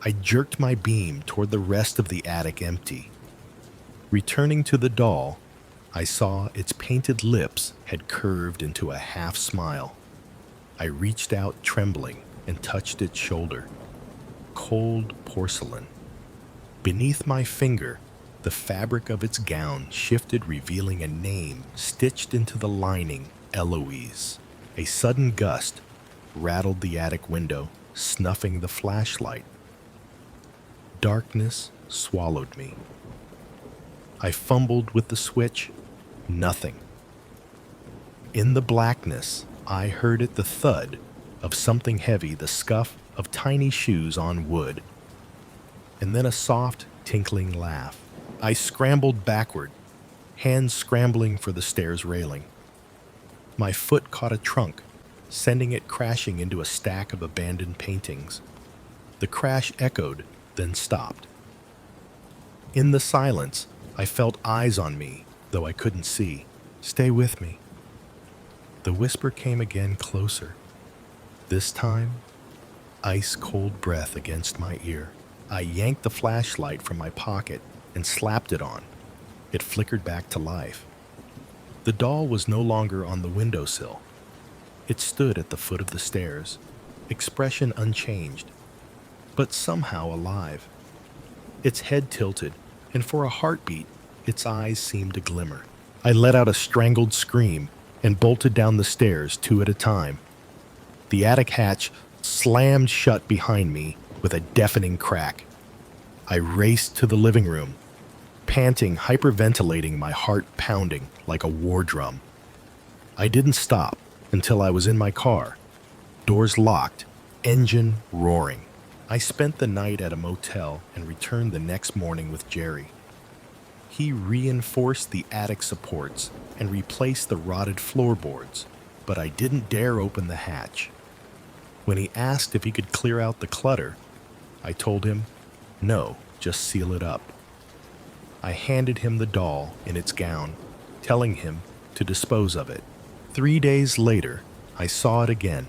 I jerked my beam toward the rest of the attic empty. Returning to the doll, I saw its painted lips had curved into a half smile. I reached out, trembling, and touched its shoulder. Cold porcelain. Beneath my finger, the fabric of its gown shifted, revealing a name stitched into the lining, Eloise. A sudden gust rattled the attic window, snuffing the flashlight. Darkness swallowed me. I fumbled with the switch. Nothing. In the blackness, I heard the thud of something heavy, the scuff of tiny shoes on wood. and then a soft, tinkling laugh. I scrambled backward, hands scrambling for the stairs railing. My foot caught a trunk, sending it crashing into a stack of abandoned paintings. The crash echoed, then stopped. In the silence, I felt eyes on me, though I couldn't see. "Stay with me." The whisper came again, closer. This time, ice-cold breath against my ear. I yanked the flashlight from my pocket and slapped it on. It flickered back to life. The doll was no longer on the windowsill. It stood at the foot of the stairs, expression unchanged, but somehow alive. Its head tilted, and for a heartbeat, its eyes seemed to glimmer. I let out a strangled scream and bolted down the stairs 2 at a time. The attic hatch slammed shut behind me with a deafening crack. I raced to the living room, panting, hyperventilating, my heart pounding like a war drum. I didn't stop until I was in my car, doors locked, engine roaring. I spent the night at a motel and returned the next morning with Jerry. He reinforced the attic supports and replaced the rotted floorboards, but I didn't dare open the hatch. When he asked if he could clear out the clutter, I told him, no, just seal it up. I handed him the doll in its gown, telling him to dispose of it. 3 days later, I saw it again,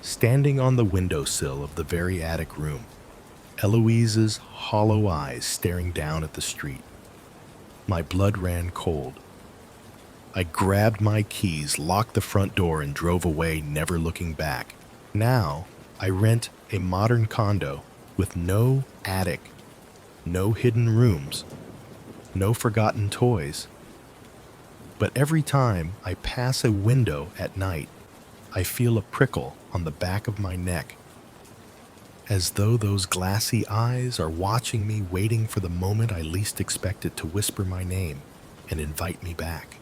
standing on the windowsill of the very attic room, Eloise's hollow eyes staring down at the street. My blood ran cold. I grabbed my keys, locked the front door, and drove away, never looking back. Now, I rent a modern condo with no attic, no hidden rooms, no forgotten toys. But every time I pass a window at night, I feel a prickle on the back of my neck, as though those glassy eyes are watching me, waiting for the moment I least expect it to whisper my name and invite me back.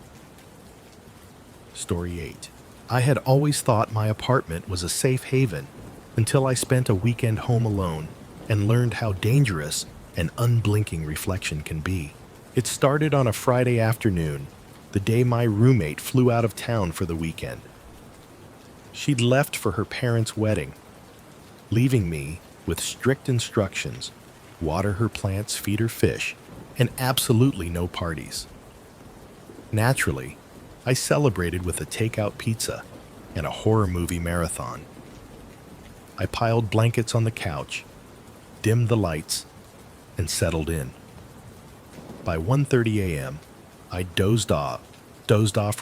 Story 8. I had always thought my apartment was a safe haven until I spent a weekend home alone and learned how dangerous an unblinking reflection can be. It started on a Friday afternoon, the day my roommate flew out of town for the weekend. She'd left for her parents' wedding, leaving me with strict instructions: water her plants, feed her fish, and absolutely no parties. Naturally, I celebrated with a takeout pizza and a horror movie marathon. I piled blankets on the couch, dimmed the lights, and settled in. By 1:30 a.m., I dozed off,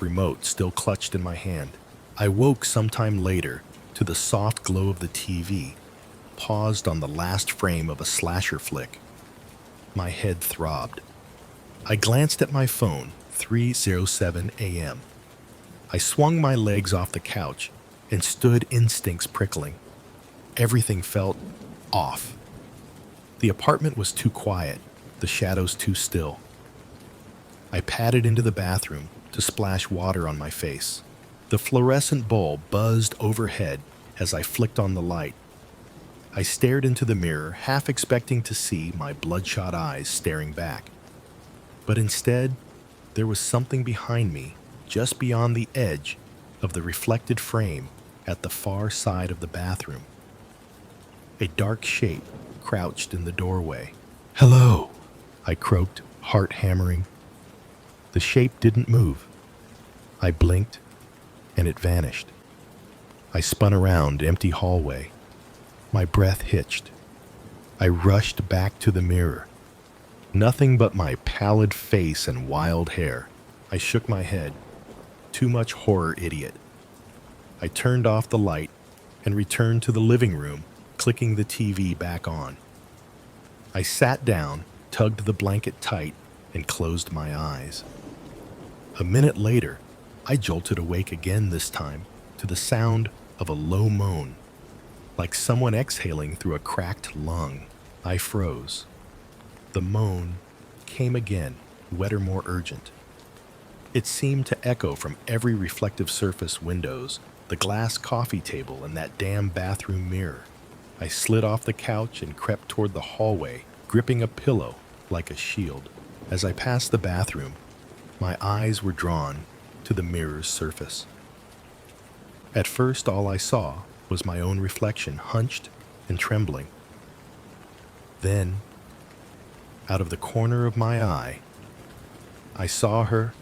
remote still clutched in my hand. I woke sometime later to the soft glow of the TV, paused on the last frame of a slasher flick. My head throbbed. I glanced at my phone, 3:07 a.m. I swung my legs off the couch and stood, instincts prickling. Everything felt off. The apartment was too quiet, the shadows too still. I padded into the bathroom to splash water on my face. The fluorescent bulb buzzed overhead as I flicked on the light. I stared into the mirror, half expecting to see my bloodshot eyes staring back. But instead, there was something behind me, just beyond the edge of the reflected frame at the far side of the bathroom. A dark shape crouched in the doorway. "Hello," I croaked, heart hammering. The shape didn't move. I blinked, and it vanished. I spun around, empty hallway. My breath hitched. I rushed back to the mirror. Nothing but my pallid face and wild hair. I shook my head. Too much horror, idiot. I turned off the light and returned to the living room, clicking the TV back on. I sat down, tugged the blanket tight, and closed my eyes. A minute later, I jolted awake again, this time to the sound of a low moan, like someone exhaling through a cracked lung. I froze. The moan came again, wetter, more urgent. It seemed to echo from every reflective surface, windows, the glass coffee table, and that damn bathroom mirror. I slid off the couch and crept toward the hallway, gripping a pillow like a shield. As I passed the bathroom, my eyes were drawn to the mirror's surface. At first, all I saw was my own reflection, hunched and trembling. Then, out of the corner of my eye, I saw her,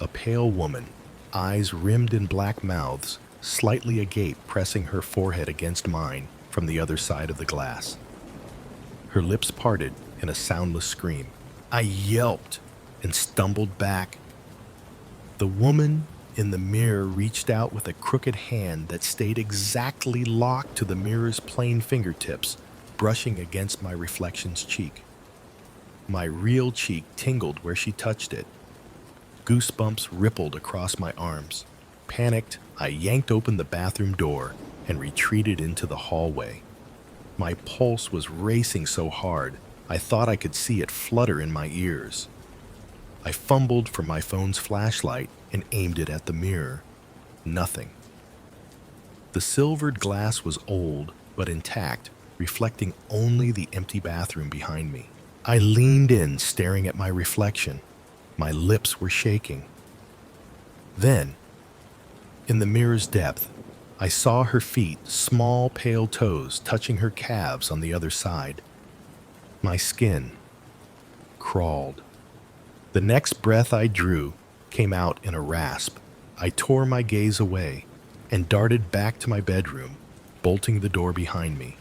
a pale woman, eyes rimmed in black mouths, slightly agape, pressing her forehead against mine from the other side of the glass. Her lips parted in a soundless scream. I yelped and stumbled back. The woman in the mirror reached out with a crooked hand that stayed exactly locked to the mirror's plain fingertips, brushing against my reflection's cheek. My real cheek tingled where she touched it. Goosebumps rippled across my arms. Panicked, I yanked open the bathroom door and retreated into the hallway. My pulse was racing so hard, I thought I could see it flutter in my ears. I fumbled for my phone's flashlight and aimed it at the mirror. Nothing. The silvered glass was old but intact, reflecting only the empty bathroom behind me. I leaned in, staring at my reflection. My lips were shaking. Then, in the mirror's depth, I saw her feet, small pale toes touching her calves on the other side. My skin crawled. The next breath I drew came out in a rasp. I tore my gaze away and darted back to my bedroom, bolting the door behind me.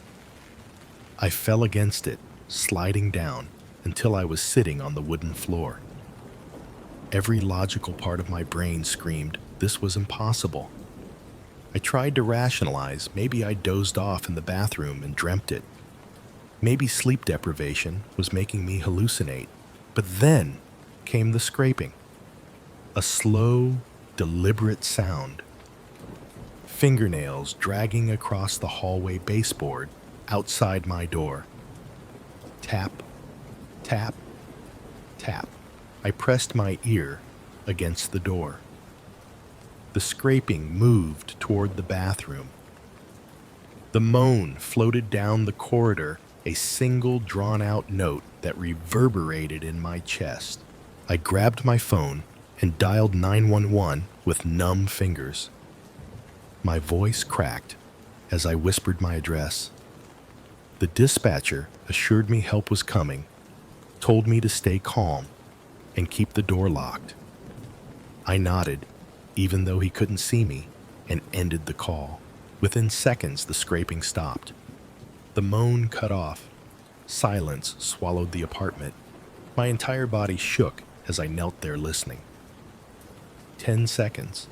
I fell against it, sliding down until I was sitting on the wooden floor. Every logical part of my brain screamed this was impossible. I tried to rationalize. Maybe I dozed off in the bathroom and dreamt it. Maybe sleep deprivation was making me hallucinate. But then came the scraping. A slow, deliberate sound. Fingernails dragging across the hallway baseboard outside my door. Tap, tap, tap. I pressed my ear against the door. The scraping moved toward the bathroom. The moan floated down the corridor, a single drawn-out note that reverberated in my chest. I grabbed my phone and dialed 911 with numb fingers. My voice cracked as I whispered my address. The dispatcher assured me help was coming, told me to stay calm and keep the door locked. I nodded, even though he couldn't see me, and ended the call. Within seconds, the scraping stopped. The moan cut off. Silence swallowed the apartment. My entire body shook as I knelt there listening. 10 seconds.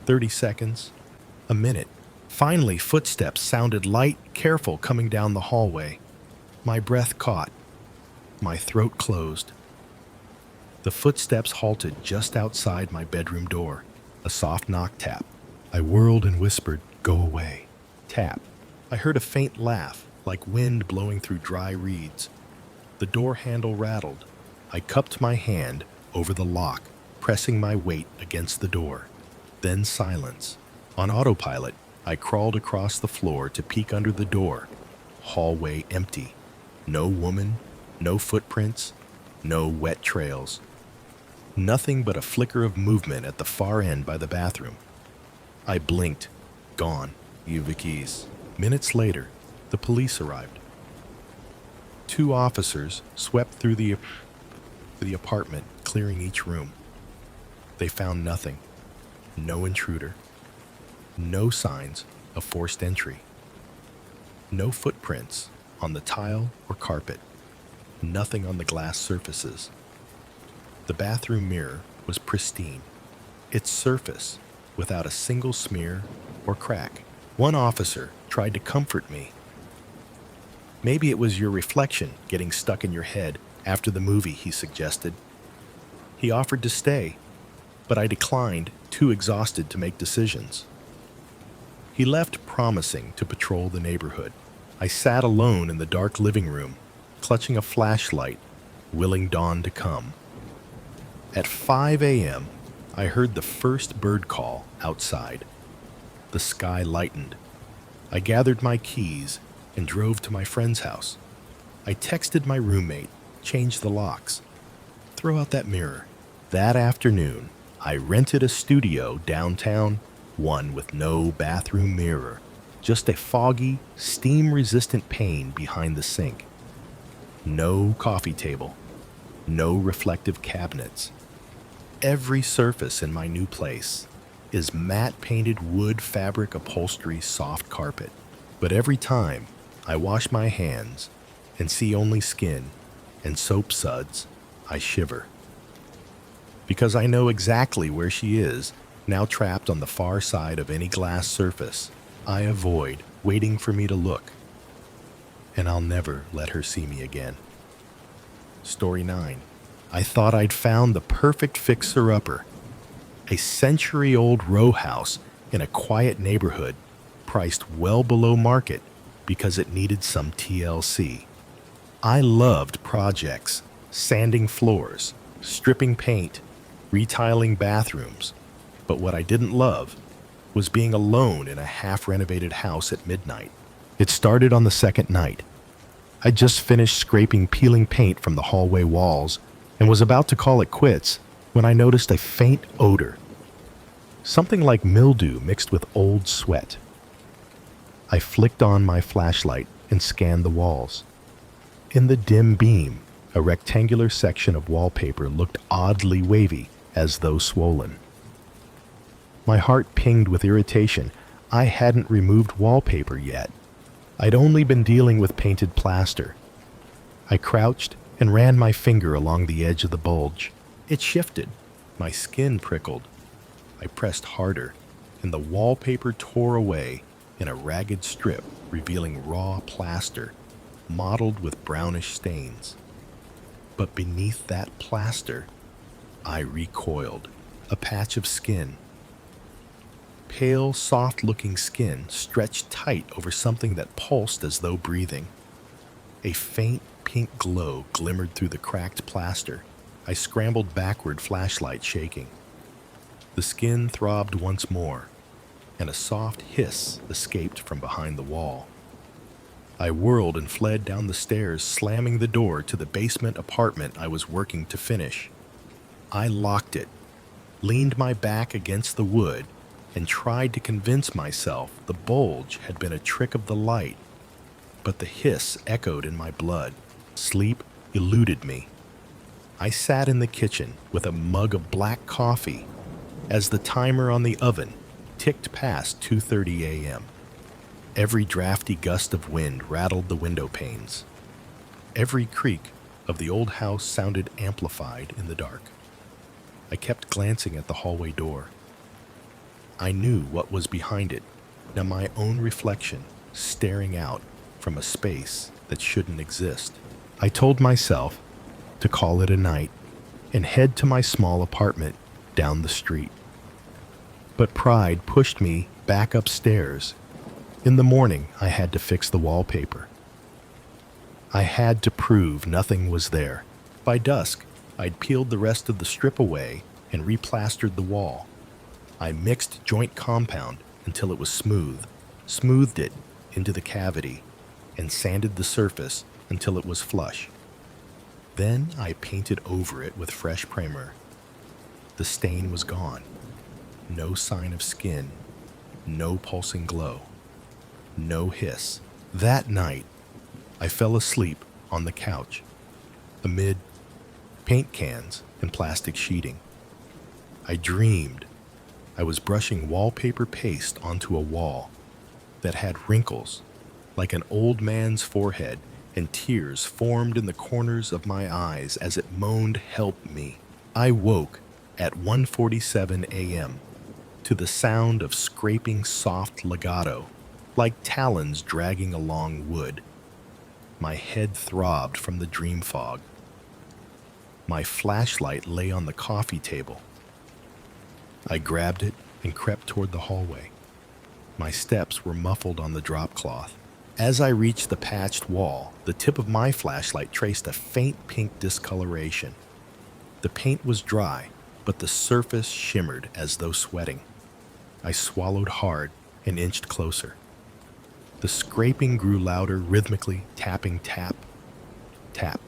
30 seconds. A minute. Finally, footsteps sounded light, careful, coming down the hallway. My breath caught. My throat closed. The footsteps halted just outside my bedroom door. A soft knock tap. I whirled and whispered, "Go away." Tap. I heard a faint laugh, like wind blowing through dry reeds. The door handle rattled. I cupped my hand over the lock, pressing my weight against the door. Then silence. On autopilot, I crawled across the floor to peek under the door. Hallway empty. No woman, no footprints, no wet trails. Nothing but a flicker of movement at the far end by the bathroom. I blinked. Gone. Uva keys. Minutes later, the police arrived. 2 officers swept through the apartment, clearing each room. They found nothing. No intruder. No signs of forced entry. No footprints on the tile or carpet. Nothing on the glass surfaces. The bathroom mirror was pristine, its surface without a single smear or crack. One officer tried to comfort me. "Maybe it was your reflection getting stuck in your head after the movie," he suggested. He offered to stay, but I declined, too exhausted to make decisions. He left, promising to patrol the neighborhood. I sat alone in the dark living room, clutching a flashlight, willing dawn to come. At 5 a.m., I heard the first bird call outside. The sky lightened. I gathered my keys and drove to my friend's house. I texted my roommate, changed the locks, throw out that mirror. That afternoon, I rented a studio downtown, one with no bathroom mirror, just a foggy, steam-resistant pane behind the sink. No coffee table, no reflective cabinets. Every surface in my new place is matte-painted wood fabric upholstery soft carpet. But every time I wash my hands and see only skin and soap suds, I shiver. Because I know exactly where she is, now trapped on the far side of any glass surface. I avoid waiting for me to look, and I'll never let her see me again. Story 9. I thought I'd found the perfect fixer-upper. A century-old row house in a quiet neighborhood, priced well below market because it needed some TLC. I loved projects, sanding floors, stripping paint, retiling bathrooms, but what I didn't love was being alone in a half-renovated house at midnight. It started on the second night. I just finished scraping peeling paint from the hallway walls and was about to call it quits when I noticed a faint odor. Something like mildew mixed with old sweat. I flicked on my flashlight and scanned the walls. In the dim beam, a rectangular section of wallpaper looked oddly wavy, as though swollen. My heart pinged with irritation. I hadn't removed wallpaper yet. I'd only been dealing with painted plaster. I crouched and ran my finger along the edge of the bulge. It shifted. My skin prickled. I pressed harder, and the wallpaper tore away in a ragged strip, revealing raw plaster, mottled with brownish stains. But beneath that plaster, I recoiled. A patch of skin. Pale, soft-looking skin stretched tight over something that pulsed as though breathing. A faint pink glow glimmered through the cracked plaster. I scrambled backward, flashlight shaking. The skin throbbed once more, and a soft hiss escaped from behind the wall. I whirled and fled down the stairs, slamming the door to the basement apartment I was working to finish. I locked it, leaned my back against the wood, and tried to convince myself the bulge had been a trick of the light. But the hiss echoed in my blood. Sleep eluded me. I sat in the kitchen with a mug of black coffee as the timer on the oven ticked past 2:30 a.m. Every drafty gust of wind rattled the window panes. Every creak of the old house sounded amplified in the dark. I kept glancing at the hallway door. I knew what was behind it, now my own reflection staring out from a space that shouldn't exist. I told myself to call it a night and head to my small apartment down the street. But pride pushed me back upstairs. In the morning, I had to fix the wallpaper. I had to prove nothing was there. By dusk, I'd peeled the rest of the strip away and replastered the wall. I mixed joint compound until it was smooth, smoothed it into the cavity, and sanded the surface until it was flush. Then I painted over it with fresh primer. The stain was gone. No sign of skin, no pulsing glow, no hiss. That night, I fell asleep on the couch, amid paint cans and plastic sheeting. I dreamed I was brushing wallpaper paste onto a wall that had wrinkles like an old man's forehead, and tears formed in the corners of my eyes as it moaned, "Help me." I woke at 1:47 a.m. to the sound of scraping soft legato, like talons dragging along wood. My head throbbed from the dream fog. My flashlight lay on the coffee table. I grabbed it and crept toward the hallway. My steps were muffled on the drop cloth. As I reached the patched wall, the tip of my flashlight traced a faint pink discoloration. The paint was dry, but the surface shimmered as though sweating. I swallowed hard and inched closer. The scraping grew louder, rhythmically tapping tap, tap,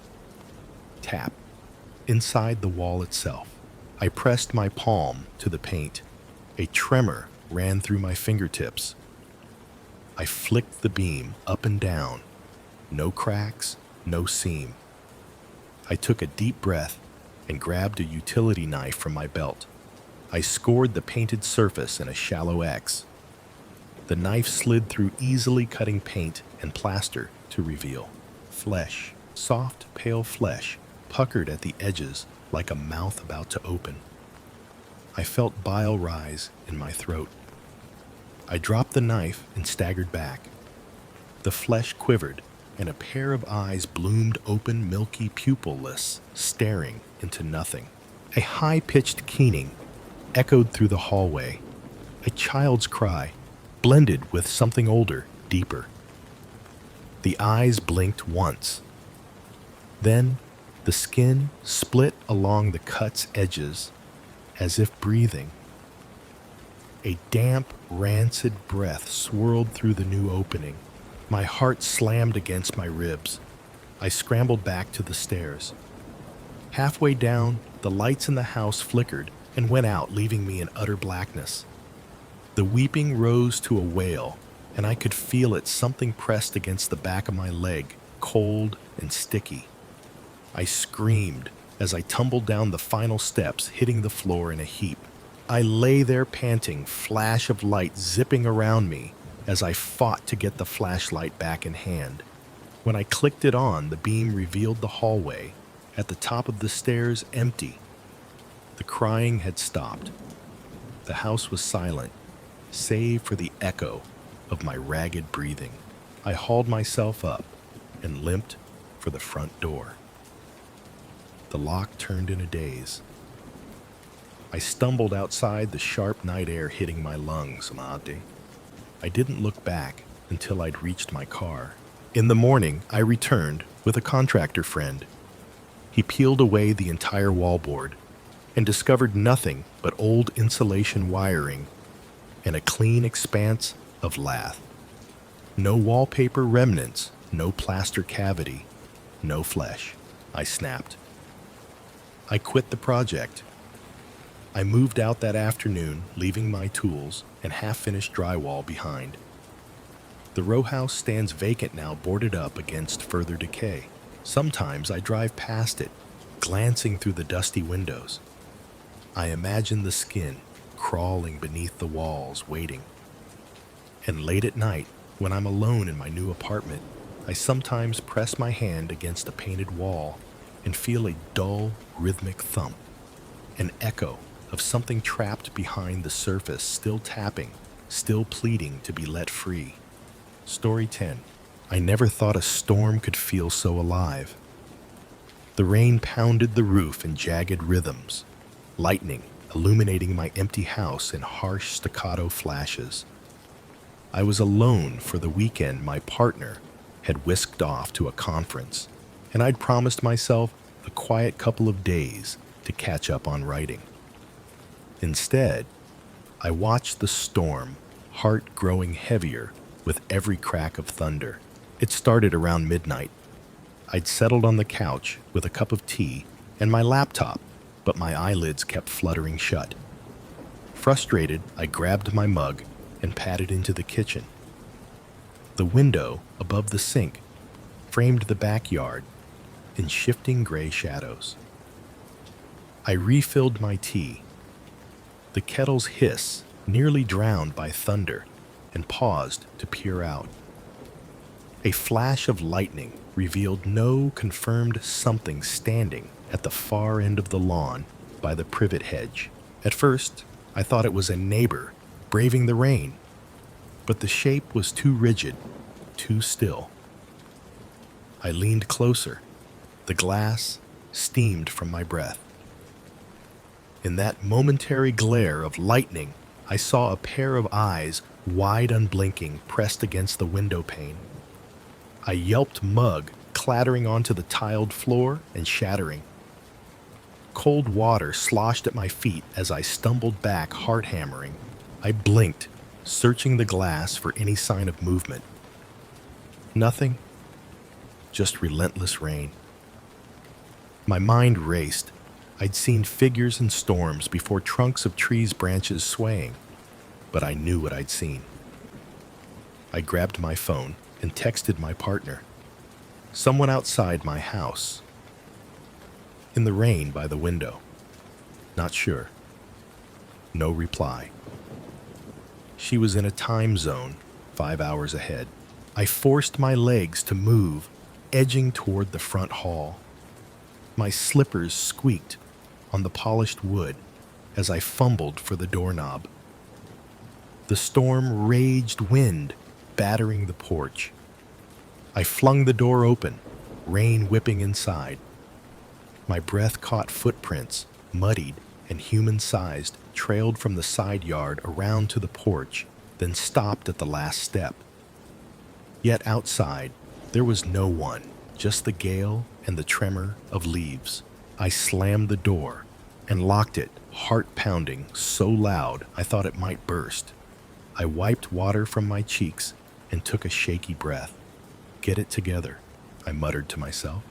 tap, inside the wall itself. I pressed my palm to the paint. A tremor ran through my fingertips. I flicked the beam up and down. No cracks, no seam. I took a deep breath and grabbed a utility knife from my belt. I scored the painted surface in a shallow X. The knife slid through easily cutting paint and plaster to reveal flesh, soft, pale flesh, puckered at the edges like a mouth about to open. I felt bile rise in my throat. I dropped the knife and staggered back. The flesh quivered, and a pair of eyes bloomed open, milky, pupilless, staring into nothing. A high-pitched keening echoed through the hallway, a child's cry, blended with something older, deeper. The eyes blinked once. Then the skin split along the cut's edges, as if breathing. A damp, rancid breath swirled through the new opening. My heart slammed against my ribs. I scrambled back to the stairs. Halfway down, the lights in the house flickered and went out, leaving me in utter blackness. The weeping rose to a wail, and I could feel it, something pressed against the back of my leg, cold and sticky. I screamed as I tumbled down the final steps, hitting the floor in a heap. I lay there panting, flash of light zipping around me as I fought to get the flashlight back in hand. When I clicked it on, the beam revealed the hallway, at the top of the stairs, empty. The crying had stopped. The house was silent, save for the echo of my ragged breathing. I hauled myself up and limped for the front door. The lock turned in a daze. I stumbled outside, the sharp night air hitting my lungs. I didn't look back until I'd reached my car. In the morning, I returned with a contractor friend. He peeled away the entire wallboard and discovered nothing but old insulation wiring and a clean expanse of lath. No wallpaper remnants, no plaster cavity, no flesh. I snapped. I quit the project. I moved out that afternoon, leaving my tools and half-finished drywall behind. The row house stands vacant now, boarded up against further decay. Sometimes I drive past it, glancing through the dusty windows. I imagine the skin crawling beneath the walls, waiting. And late at night, when I'm alone in my new apartment, I sometimes press my hand against a painted wall and feel a dull, rhythmic thump, an echo of something trapped behind the surface, still tapping, still pleading to be let free. Story 10. I never thought a storm could feel so alive. The rain pounded the roof in jagged rhythms, lightning illuminating my empty house in harsh staccato flashes. I was alone for the weekend. My partner had whisked off to a conference, and I'd promised myself a quiet couple of days to catch up on writing. Instead, I watched the storm, heart growing heavier with every crack of thunder. It started around midnight. I'd settled on the couch with a cup of tea and my laptop, but my eyelids kept fluttering shut. Frustrated, I grabbed my mug and padded into the kitchen. The window above the sink framed the backyard in shifting gray shadows. I refilled my tea. The kettle's hiss nearly drowned by thunder, and paused to peer out. A flash of lightning revealed no confirmed something standing at the far end of the lawn by the privet hedge. At first, I thought it was a neighbor braving the rain, but the shape was too rigid, too still. I leaned closer. The glass steamed from my breath. In that momentary glare of lightning, I saw a pair of eyes, wide unblinking, pressed against the window pane. I yelped, mug clattering onto the tiled floor and shattering. Cold water sloshed at my feet as I stumbled back, heart hammering. I blinked, searching the glass for any sign of movement. Nothing, just relentless rain. My mind raced. I'd seen figures in storms before, trunks of trees' branches swaying, but I knew what I'd seen. I grabbed my phone and texted my partner. Someone outside my house. In the rain by the window. Not sure. No reply. She was in a time zone 5 hours ahead. I forced my legs to move, edging toward the front hall. My slippers squeaked on the polished wood as I fumbled for the doorknob. The storm raged wind, battering the porch. I flung the door open, rain whipping inside. My breath caught footprints, muddied and human-sized, trailed from the side yard around to the porch, then stopped at the last step. Yet outside, there was no one, just the gale and the tremor of leaves. I slammed the door and locked it, heart pounding so loud I thought it might burst. I wiped water from my cheeks and took a shaky breath. Get it together, I muttered to myself.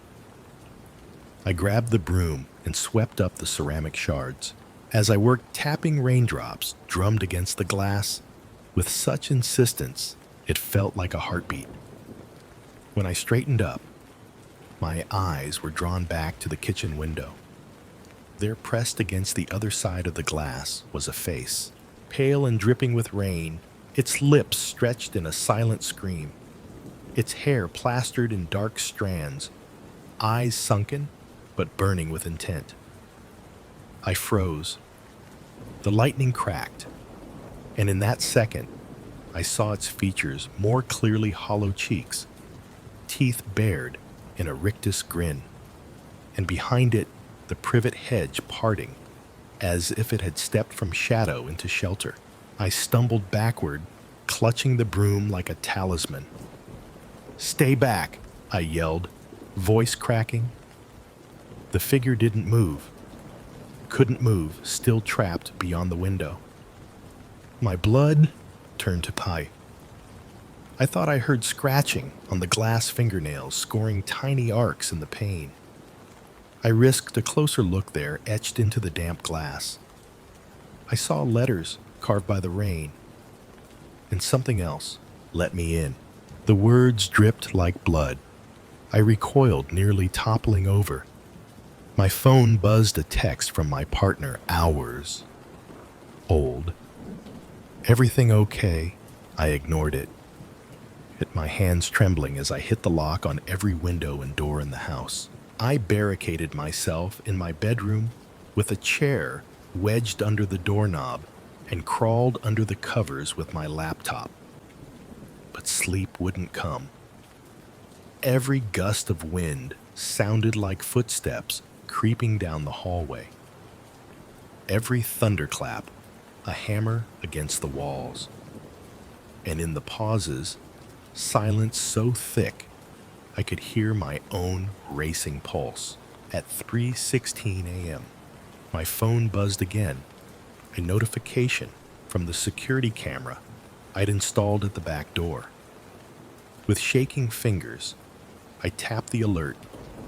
I grabbed the broom and swept up the ceramic shards. As I worked, tapping raindrops drummed against the glass with such insistence it felt like a heartbeat. When I straightened up, my eyes were drawn back to the kitchen window. There, pressed against the other side of the glass, was a face, pale and dripping with rain, its lips stretched in a silent scream, its hair plastered in dark strands, eyes sunken but burning with intent. I froze. The lightning cracked, and in that second, I saw its features more clearly: hollow cheeks, teeth bared in a rictus grin, and behind it, the privet hedge parting, as if it had stepped from shadow into shelter. I stumbled backward, clutching the broom like a talisman. "Stay back," I yelled, voice cracking. The figure didn't move. Couldn't move, still trapped beyond the window. My blood turned to pie. I thought I heard scratching on the glass fingernails, scoring tiny arcs in the pane. I risked a closer look there, etched into the damp glass. I saw letters carved by the rain, and something else: "Let me in." The words dripped like blood. I recoiled, nearly toppling over. My phone buzzed a text from my partner, hours old. "Everything okay?" I ignored it. My hands trembling as I hit the lock on every window and door in the house. I barricaded myself in my bedroom with a chair wedged under the doorknob and crawled under the covers with my laptop. But sleep wouldn't come. Every gust of wind sounded like footsteps creeping down the hallway. Every thunderclap, a hammer against the walls. And in the pauses, silence so thick I could hear my own racing pulse. At 3:16 a.m., my phone buzzed again, a notification from the security camera I'd installed at the back door. With shaking fingers, I tapped the alert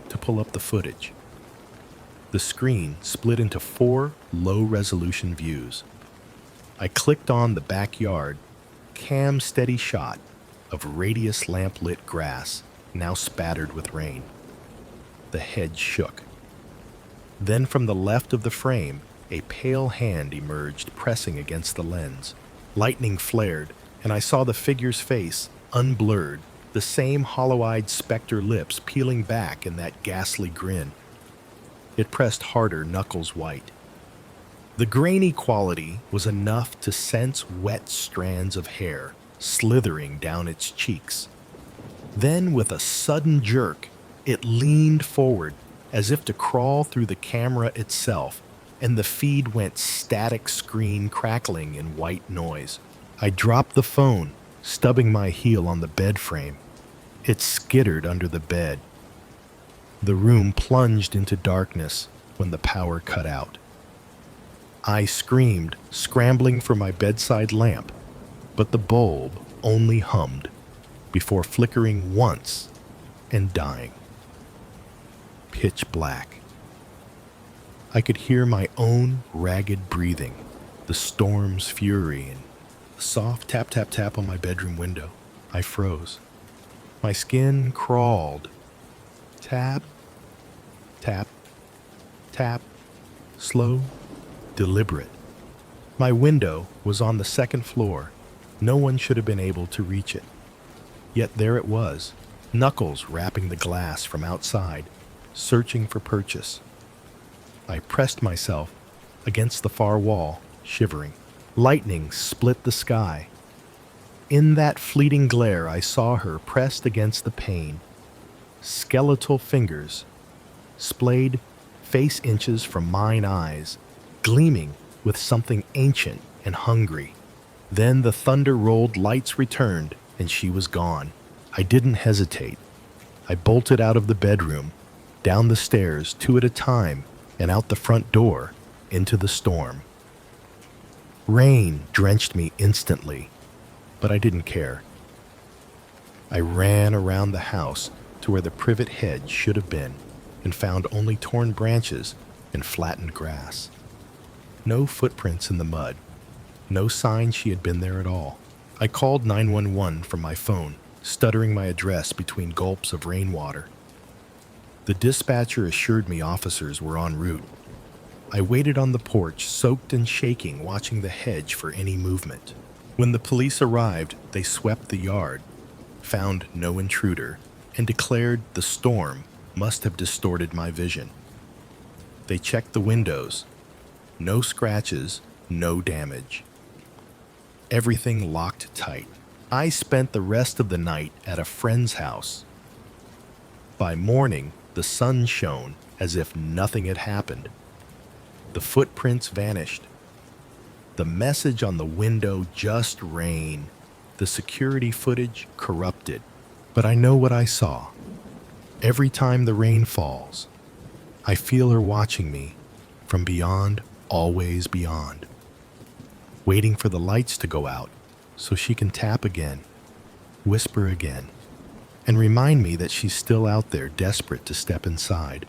to pull up the footage. The screen split into 4 low-resolution views. I clicked on the backyard, cam-steady shot of radius lamp-lit grass, now spattered with rain. The hedge shook. Then from the left of the frame, a pale hand emerged, pressing against the lens. Lightning flared, and I saw the figure's face, unblurred, the same hollow-eyed specter lips peeling back in that ghastly grin. It pressed harder, knuckles white. The grainy quality was enough to sense wet strands of hair slithering down its cheeks. Then, with a sudden jerk, it leaned forward as if to crawl through the camera itself, and the feed went static, screen crackling in white noise. I dropped the phone, stubbing my heel on the bed frame. It skittered under the bed. The room plunged into darkness when the power cut out. I screamed, scrambling for my bedside lamp, but the bulb only hummed. before flickering once and dying. Pitch black. I could hear my own ragged breathing, the storm's fury, and a soft tap tap tap on my bedroom window. I froze. My skin crawled. Tap, tap, tap, slow, deliberate. My window was on the second floor. No one should have been able to reach it. Yet there it was, knuckles rapping the glass from outside, searching for purchase. I pressed myself against the far wall, shivering. Lightning split the sky. In that fleeting glare, I saw her pressed against the pane. Skeletal fingers, splayed face inches from mine eyes, gleaming with something ancient and hungry. Then the thunder rolled, lights returned, and she was gone. I didn't hesitate. I bolted out of the bedroom, down the stairs, 2 at a time, and out the front door, into the storm. Rain drenched me instantly, but I didn't care. I ran around the house to where the privet hedge should have been, and found only torn branches and flattened grass. No footprints in the mud. No sign she had been there at all. I called 911 from my phone, stuttering my address between gulps of rainwater. The dispatcher assured me officers were en route. I waited on the porch, soaked and shaking, watching the hedge for any movement. When the police arrived, they swept the yard, found no intruder, and declared the storm must have distorted my vision. They checked the windows. No scratches, no damage. Everything locked tight. I spent the rest of the night at a friend's house. By morning, the sun shone as if nothing had happened. The footprints vanished. The message on the window, just rain. The security footage corrupted. But I know what I saw. Every time the rain falls, I feel her watching me from beyond, always beyond, waiting for the lights to go out so she can tap again, whisper again, and remind me that she's still out there, desperate to step inside.